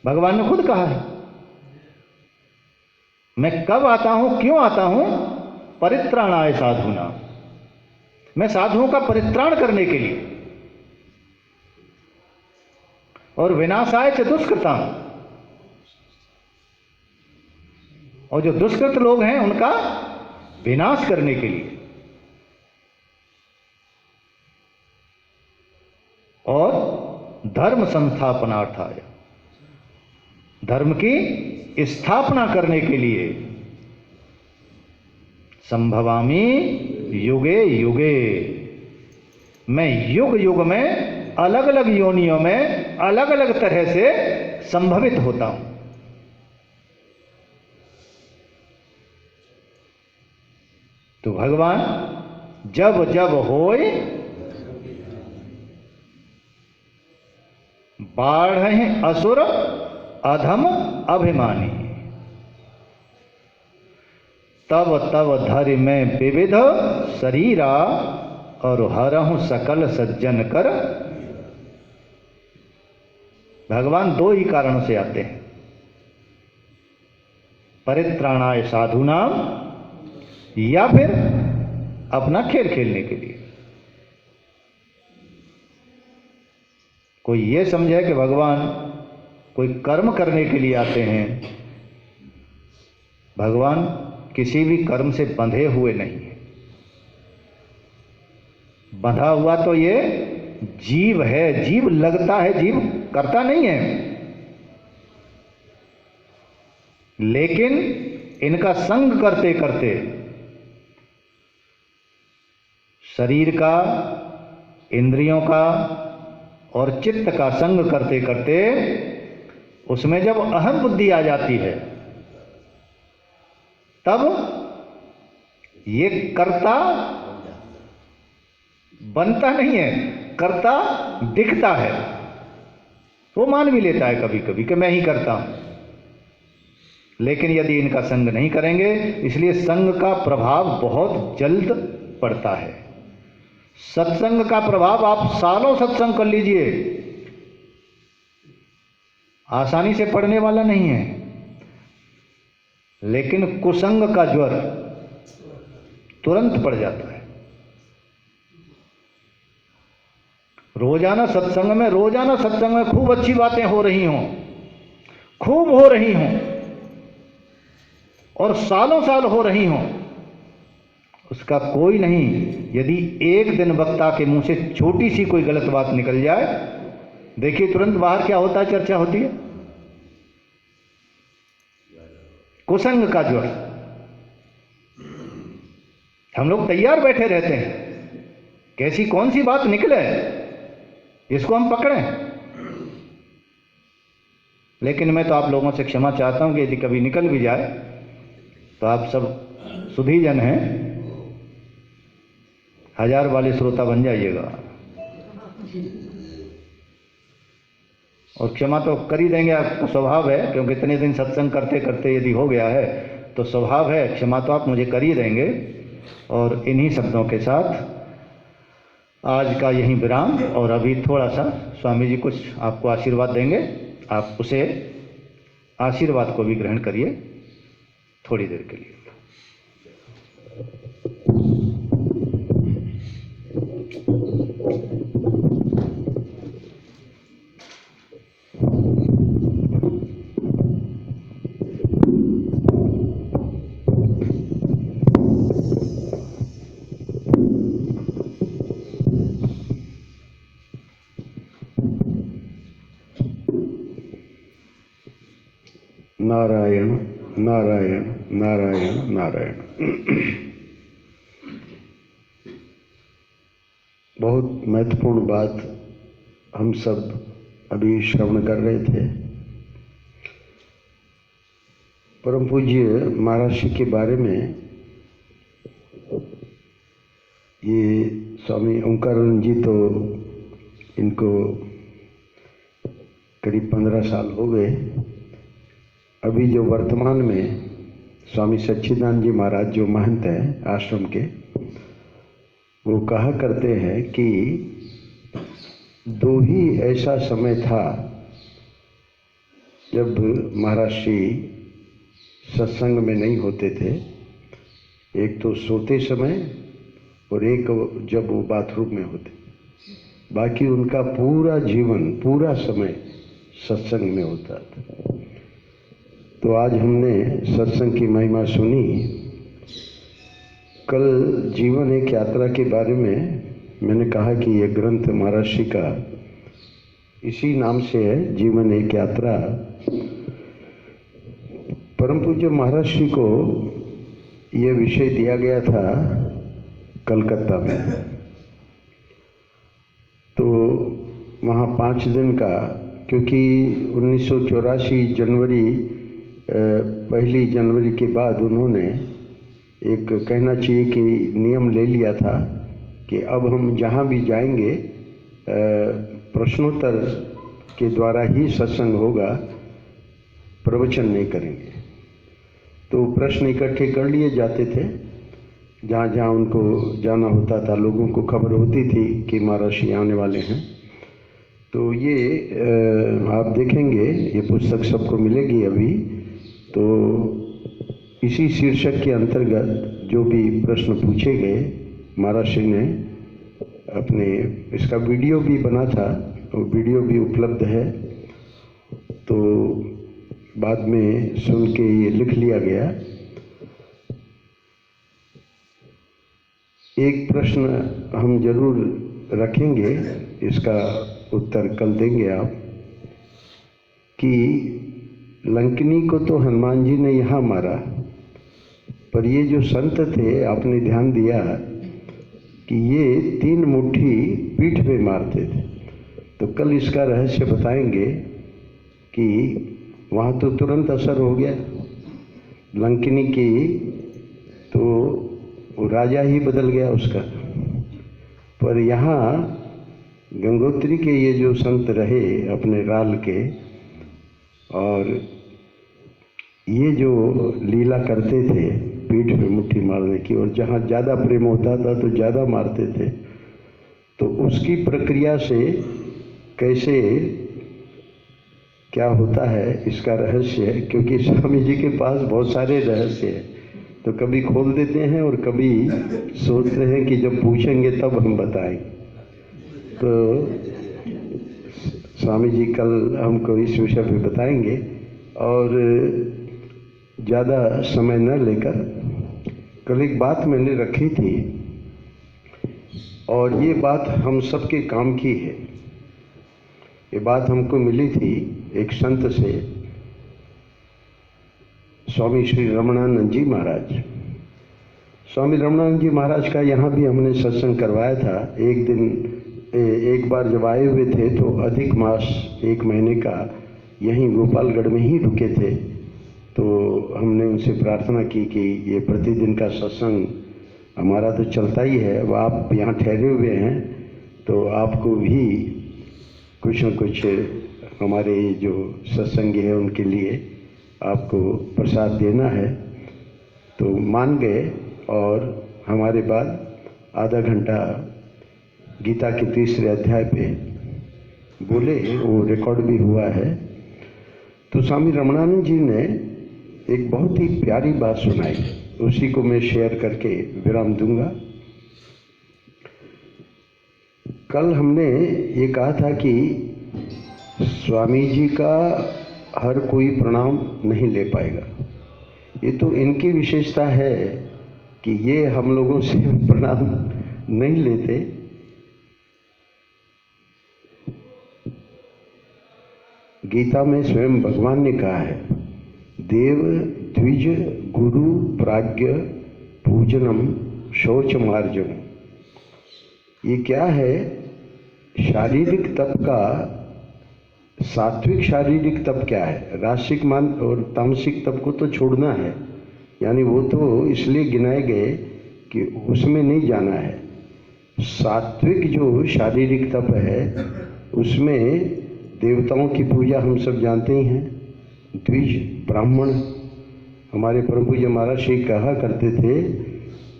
भगवान ने खुद कहा है। मैं कब आता हूं, क्यों आता हूं? परित्राणाय साधूनाम, मैं साधुओं का परित्राण करने के लिए। और विनाशाय च दुष्कृताम, और जो दुष्कृत लोग हैं उनका विनाश करने के लिए। और धर्म संस्थापनार्थाय, धर्म की स्थापना करने के लिए। संभवामि युगे युगे, मैं युग युग में, अलग अलग योनियों में, अलग अलग तरह से संभवित होता हूं। तो भगवान जब जब होय बाढ़ असुर अधम अभिमानी, तब तब धरि में विविध शरीरा और हरहु सकल सज्जन कर। भगवान दो ही कारणों से आते हैं, परित्राणाय साधुनाम, या फिर अपना खेल खेलने के लिए। कोई ये समझे कि भगवान कोई कर्म करने के लिए आते हैं। भगवान किसी भी कर्म से बंधे हुए नहीं है। बंधा हुआ तो ये जीव है, जीव लगता है, जीव करता नहीं है। लेकिन इनका संग करते करते, शरीर का, इंद्रियों का और चित्त का संग करते करते, उसमें जब अहम बुद्धि आ जाती है, तब ये कर्ता बनता नहीं है, कर्ता दिखता है। वो मान भी लेता है कभी कभी कि मैं ही करता हूं। लेकिन यदि इनका संग नहीं करेंगे, इसलिए संग का प्रभाव बहुत जल्द पड़ता है। सत्संग का प्रभाव, आप सालों सत्संग कर लीजिए, आसानी से पड़ने वाला नहीं है, लेकिन कुसंग का ज्वर तुरंत पड़ जाता है। रोजाना सत्संग में खूब अच्छी बातें हो रही हों, खूब हो रही हों और सालों साल हो रही हों, उसका कोई नहीं। यदि एक दिन वक्ता के मुंह से छोटी सी कोई गलत बात निकल जाए, देखिए तुरंत बाहर क्या होता है, चर्चा होती है। कुसंग का ज्वर। हम लोग तैयार बैठे रहते हैं, कैसी कौन सी बात निकले इसको हम पकड़ें। लेकिन मैं तो आप लोगों से क्षमा चाहता हूं कि यदि कभी निकल भी जाए तो आप सब सुधी जन हैं, 1000 वाले श्रोता बन जाइएगा और क्षमा तो कर ही देंगे। आपका स्वभाव है, क्योंकि इतने दिन सत्संग करते करते यदि हो गया है तो स्वभाव है, क्षमा तो आप मुझे कर ही देंगे। और इन्हीं शब्दों के साथ आज का यहीं विराम। और अभी थोड़ा सा स्वामी जी कुछ आपको आशीर्वाद देंगे, आप उसे आशीर्वाद को भी ग्रहण करिए थोड़ी देर के लिए। नारायण नारायण नारायण नारायण। बहुत महत्वपूर्ण बात हम सब अभी श्रवण कर रहे थे। परम पूज्य महाराज जी के बारे में ये स्वामी ओंकारानंद जी तो इनको करीब 15 साल हो गए। अभी जो वर्तमान में स्वामी सच्चिदानंद जी महाराज जो महंत हैं आश्रम के, वो कहा करते हैं कि दो ही ऐसा समय था जब महाराज श्री सत्संग में नहीं होते थे। एक तो सोते समय और एक जब वो बाथरूम में होते। बाकी उनका पूरा जीवन, पूरा समय सत्संग में होता था। तो आज हमने सत्संग की महिमा सुनी। कल जीवन एक यात्रा के बारे में मैंने कहा कि ये ग्रंथ महाराज श्री का इसी नाम से है, जीवन एक यात्रा। परम पूज्य महाराज श्री को ये विषय दिया गया था कलकत्ता में। तो वहाँ 5 दिन का, क्योंकि 1984 जनवरी 1 जनवरी के बाद उन्होंने एक कहना चाहिए कि नियम ले लिया था कि अब हम जहाँ भी जाएंगे प्रश्नोत्तर के द्वारा ही सत्संग होगा, प्रवचन नहीं करेंगे। तो प्रश्न इकट्ठे कर लिए जाते थे, जहाँ जहाँ उनको जाना होता था लोगों को खबर होती थी कि महाराज श्री आने वाले हैं। तो ये आप देखेंगे, ये पुस्तक सबको मिलेगी अभी। तो इसी शीर्षक के अंतर्गत जो भी प्रश्न पूछे गए, महाराज श्री ने अपने, इसका वीडियो भी बना था, वो वीडियो भी उपलब्ध है। तो बाद में सुन के ये लिख लिया गया। एक प्रश्न हम जरूर रखेंगे, इसका उत्तर कल देंगे आप, कि लंकिनी को तो हनुमान जी ने यहाँ मारा, पर ये जो संत थे, आपने ध्यान दिया कि ये 3 मुट्ठी पीठ पे मारते थे। तो कल इसका रहस्य बताएंगे कि वहाँ तो तुरंत असर हो गया लंकिनी की, तो वो राजा ही बदल गया उसका। पर यहाँ गंगोत्री के ये जो संत रहे अपने राल के, और ये जो लीला करते थे पीठ पे मुट्ठी मारने की, और जहाँ ज़्यादा प्रेम होता था तो ज़्यादा मारते थे, तो उसकी प्रक्रिया से कैसे क्या होता है इसका रहस्य, क्योंकि स्वामी जी के पास बहुत सारे रहस्य हैं, तो कभी खोल देते हैं और कभी सोचते हैं कि जब पूछेंगे तब हम बताएंगे। तो स्वामी जी कल हमको इस विषय पे बताएंगे, और ज़्यादा समय न लेकर कल एक बात मैंने रखी थी, और ये बात हम सबके काम की है। ये बात हमको मिली थी एक संत से, स्वामी श्री रमणानंद जी महाराज। स्वामी रमणानंद जी महाराज का यहाँ भी हमने सत्संग करवाया था। एक दिन एक बार जब आए हुए थे तो अधिक मास 1 महीने का यहीं गोपालगढ़ में ही रुके थे। तो हमने उनसे प्रार्थना की कि ये प्रतिदिन का सत्संग हमारा तो चलता ही है, अब आप यहाँ ठहरे हुए हैं तो आपको भी कुछ न कुछ हमारे जो सत्संगी है उनके लिए आपको प्रसाद देना है। तो मान गए, और हमारे बाद आधा घंटा गीता के 3रे अध्याय पे बोले, वो रिकॉर्ड भी हुआ है। तो स्वामी रमणानंद जी ने एक बहुत ही प्यारी बात सुनाई, उसी को मैं शेयर करके विराम दूंगा। कल हमने ये कहा था कि स्वामी जी का हर कोई प्रणाम नहीं ले पाएगा। ये तो इनकी विशेषता है कि ये हम लोगों से प्रणाम नहीं लेते। गीता में स्वयं भगवान ने कहा है, देव द्विज गुरु प्राज्ञ पूजनम शौच मार्जन। ये क्या है? शारीरिक तप का, सात्विक शारीरिक तप क्या है? राजसिक मान और तामसिक तप को तो छोड़ना है, यानी वो तो इसलिए गिनाए गए कि उसमें नहीं जाना है। सात्विक जो शारीरिक तप है उसमें देवताओं की पूजा हम सब जानते ही हैं। द्विज ब्राह्मण, हमारे परम पूज्य महाराज श्री कहा करते थे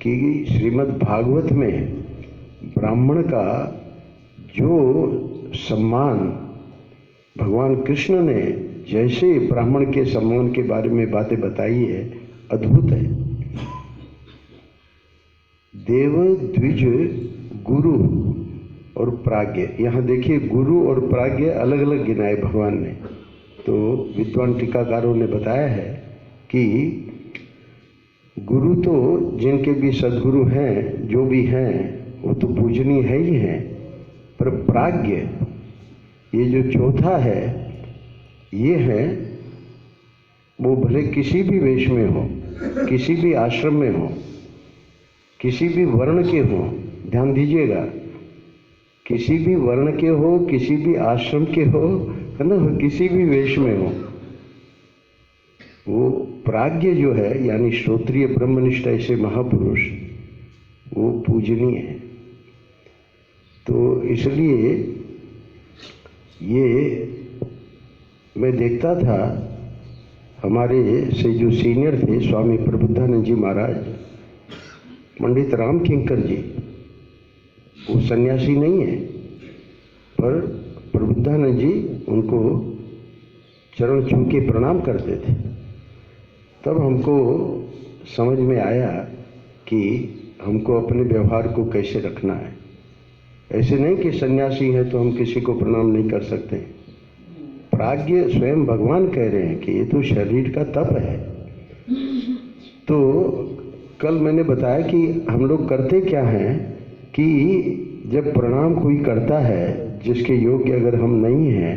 कि श्रीमद् भागवत में ब्राह्मण का जो सम्मान भगवान कृष्ण ने जैसे ब्राह्मण के सम्मान के बारे में बातें बताई है, अद्भुत है। देव द्विज गुरु और प्राज्ञ, यहाँ देखिए गुरु और प्राज्ञ अलग अलग गिनाए भगवान ने। तो विद्वान टीकाकारों ने बताया है कि गुरु तो जिनके भी सद्गुरु हैं, जो भी हैं, वो तो पूजनीय है ही हैं, पर प्राज्ञ ये जो चौथा है, ये है वो भले किसी भी वेश में हो, किसी भी आश्रम में हो, किसी भी वर्ण के हो, ध्यान दीजिएगा, किसी भी वर्ण के हो, किसी भी आश्रम के हो, है ना, किसी भी वेश में हो, वो प्राज्ञ जो है यानी श्रोत्रिय ब्रह्मनिष्ठ ऐसे महापुरुष वो पूजनीय है। तो इसलिए ये मैं देखता था, हमारे से जो सीनियर थे स्वामी प्रबुद्धानंद जी महाराज, पंडित राम किंकर जी, वो सन्यासी नहीं है, पर प्रबुद्धानंद जी उनको चरण छू के प्रणाम करते थे। तब हमको समझ में आया कि हमको अपने व्यवहार को कैसे रखना है। ऐसे नहीं कि सन्यासी है तो हम किसी को प्रणाम नहीं कर सकते। प्राज्ञ स्वयं भगवान कह रहे हैं कि ये तो शरीर का तप है। तो कल मैंने बताया कि हम लोग करते क्या हैं कि जब प्रणाम कोई करता है जिसके योग्य अगर हम नहीं हैं,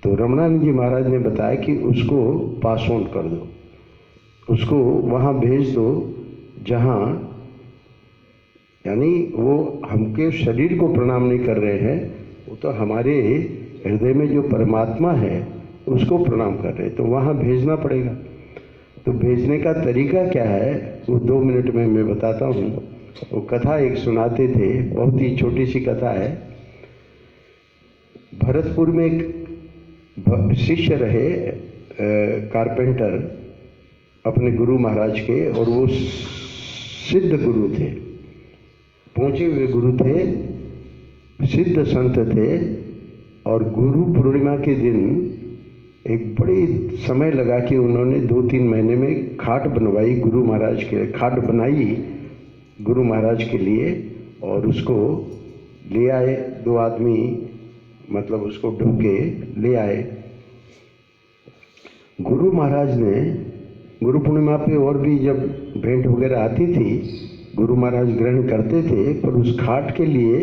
तो रमणानंद जी महाराज ने बताया कि उसको पास ऑन कर दो, उसको वहाँ भेज दो जहाँ, यानी वो हमके शरीर को प्रणाम नहीं कर रहे हैं, वो तो हमारे हृदय में जो परमात्मा है उसको प्रणाम कर रहे हैं, तो वहाँ भेजना पड़ेगा। तो भेजने का तरीका क्या है वो 2 मिनट में मैं बताता हूँ। वो कथा एक सुनाते थे, बहुत ही छोटी सी कथा है। भरतपुर में एक शिष्य रहे कारपेंटर अपने गुरु महाराज के, और वो सिद्ध गुरु थे, पहुंचे हुए गुरु थे, सिद्ध संत थे। और गुरु पूर्णिमा के दिन एक बड़ी समय लगा कि उन्होंने 2-3 महीने में खाट बनवाई गुरु महाराज के, खाट बनाई गुरु महाराज के लिए, और उसको ले आए 2 आदमी, मतलब उसको ढूंढे ले आए। गुरु महाराज ने गुरु पूर्णिमा पे और भी जब भेंट वगैरह आती थी गुरु महाराज ग्रहण करते थे, पर उस खाट के लिए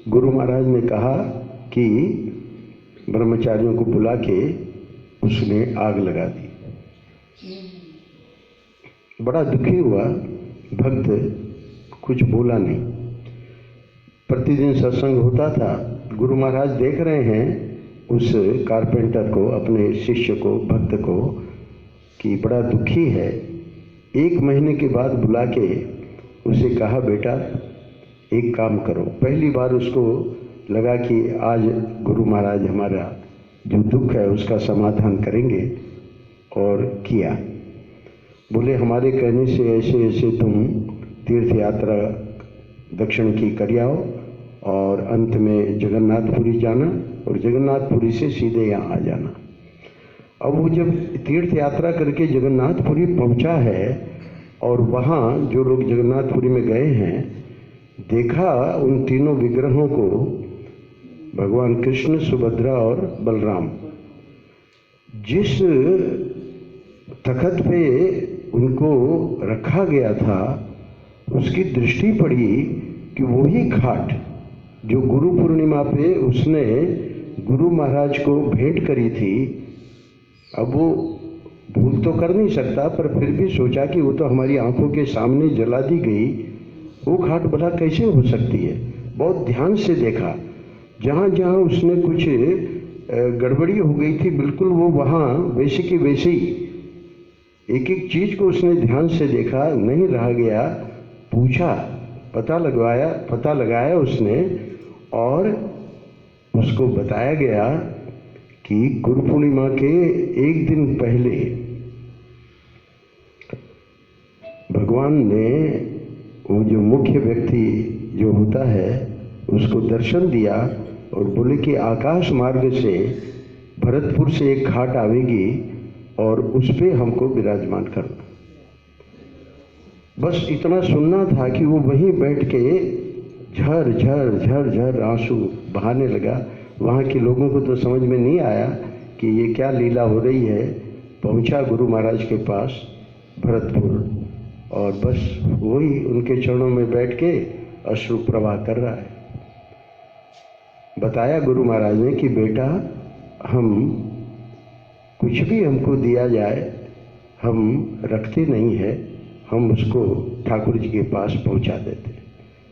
गुरु महाराज ने कहा कि ब्रह्मचारियों को बुला के उसने आग लगा दी। बड़ा दुखी हुआ भक्त, कुछ बोला नहीं। प्रतिदिन सत्संग होता था, गुरु महाराज देख रहे हैं उस कारपेंटर को, अपने शिष्य को, भक्त को, कि बड़ा दुखी है। 1 महीने के बाद बुला के उसे कहा, बेटा एक काम करो। पहली बार उसको लगा कि आज गुरु महाराज हमारा जो दुख है उसका समाधान करेंगे, और किया। बोले हमारे कहने से ऐसे ऐसे तुम तीर्थ यात्रा दक्षिण की कर आओ, और अंत में जगन्नाथपुरी जाना, और जगन्नाथपुरी से सीधे यहाँ आ जाना। अब वो जब तीर्थ यात्रा करके जगन्नाथपुरी पहुँचा है, और वहाँ जो लोग जगन्नाथपुरी में गए हैं, देखा उन तीनों विग्रहों को, भगवान कृष्ण, सुभद्रा और बलराम, जिस तखत पे उनको रखा गया था, उसकी दृष्टि पड़ी कि वही खाट जो गुरु पूर्णिमा पे उसने गुरु महाराज को भेंट करी थी। अब वो भूल तो कर नहीं सकता, पर फिर भी सोचा कि वो तो हमारी आंखों के सामने जला दी गई, वो खाट भला कैसे हो सकती है। बहुत ध्यान से देखा, जहाँ जहाँ उसने कुछ गड़बड़ी हो गई थी, बिल्कुल वो वहाँ वैसे की वैसे ही एक एक चीज को उसने ध्यान से देखा, नहीं रह गया। पूछा, पता लगाया उसने, और उसको बताया गया कि गुरु पूर्णिमा के 1 दिन पहले भगवान ने वो जो मुख्य व्यक्ति जो होता है उसको दर्शन दिया, और बोले कि आकाश मार्ग से भरतपुर से एक घाट आवेगी, और उस पे हमको विराजमान करना। बस इतना सुनना था कि वो वहीं बैठ के झर झर झर झर आंसू बहाने लगा। वहाँ के लोगों को तो समझ में नहीं आया कि ये क्या लीला हो रही है। पहुँचा गुरु महाराज के पास भरतपुर, और बस वही उनके चरणों में बैठ के अश्रु प्रवाह कर रहा है। बताया गुरु महाराज ने कि बेटा, हम कुछ भी हमको दिया जाए हम रखते नहीं है, हम उसको ठाकुर जी के पास पहुंचा देते।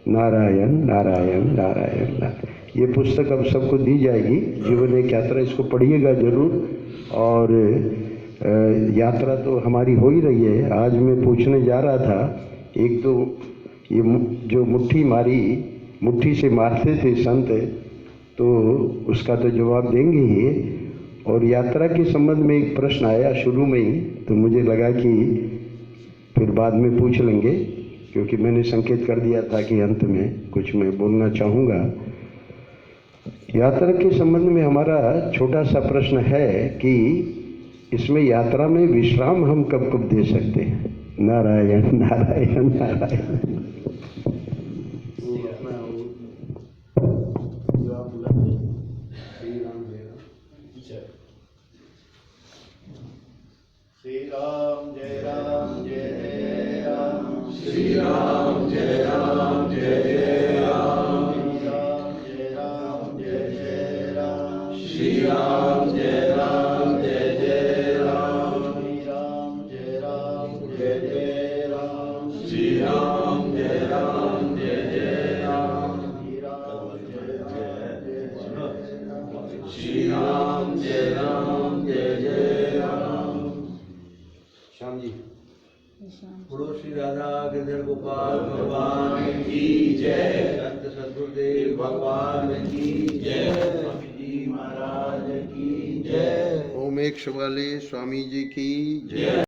नारायण नारायण नारायण नारायण। ये पुस्तक अब सबको दी जाएगी, जीवन एक यात्रा, इसको पढ़िएगा जरूर। और यात्रा तो हमारी हो ही रही है। आज मैं पूछने जा रहा था, एक तो ये जो मुट्ठी से मारते थे संत, तो उसका तो जवाब देंगे ही। और यात्रा के संबंध में एक प्रश्न आया शुरू में ही, तो मुझे लगा कि फिर बाद में पूछ लेंगे, क्योंकि मैंने संकेत कर दिया था कि अंत में कुछ मैं बोलना चाहूँगा। यात्रा के संबंध में हमारा छोटा सा प्रश्न है कि इसमें यात्रा में विश्राम हम कब कब दे सकते हैं। नारायण नारायण नारायण। श्री राम जय राम जय जय राम, श्री राम जय राम जय जय राम, श्री राम जय जय राम, श्री राम जय राम जय जय राम, श्री राम जय राम जय जय राम, श्री राम जय राम जय जय राम, श्री राम जय राम जय जय राम। श्याम जी, बोलो श्री राधा गिरधर गोपाल भगवान की जय, संत सद्गुरुदेव भगवान की जय, स्वामी जी महाराज की जय, ओम एक शिवालय स्वामी जी की जय।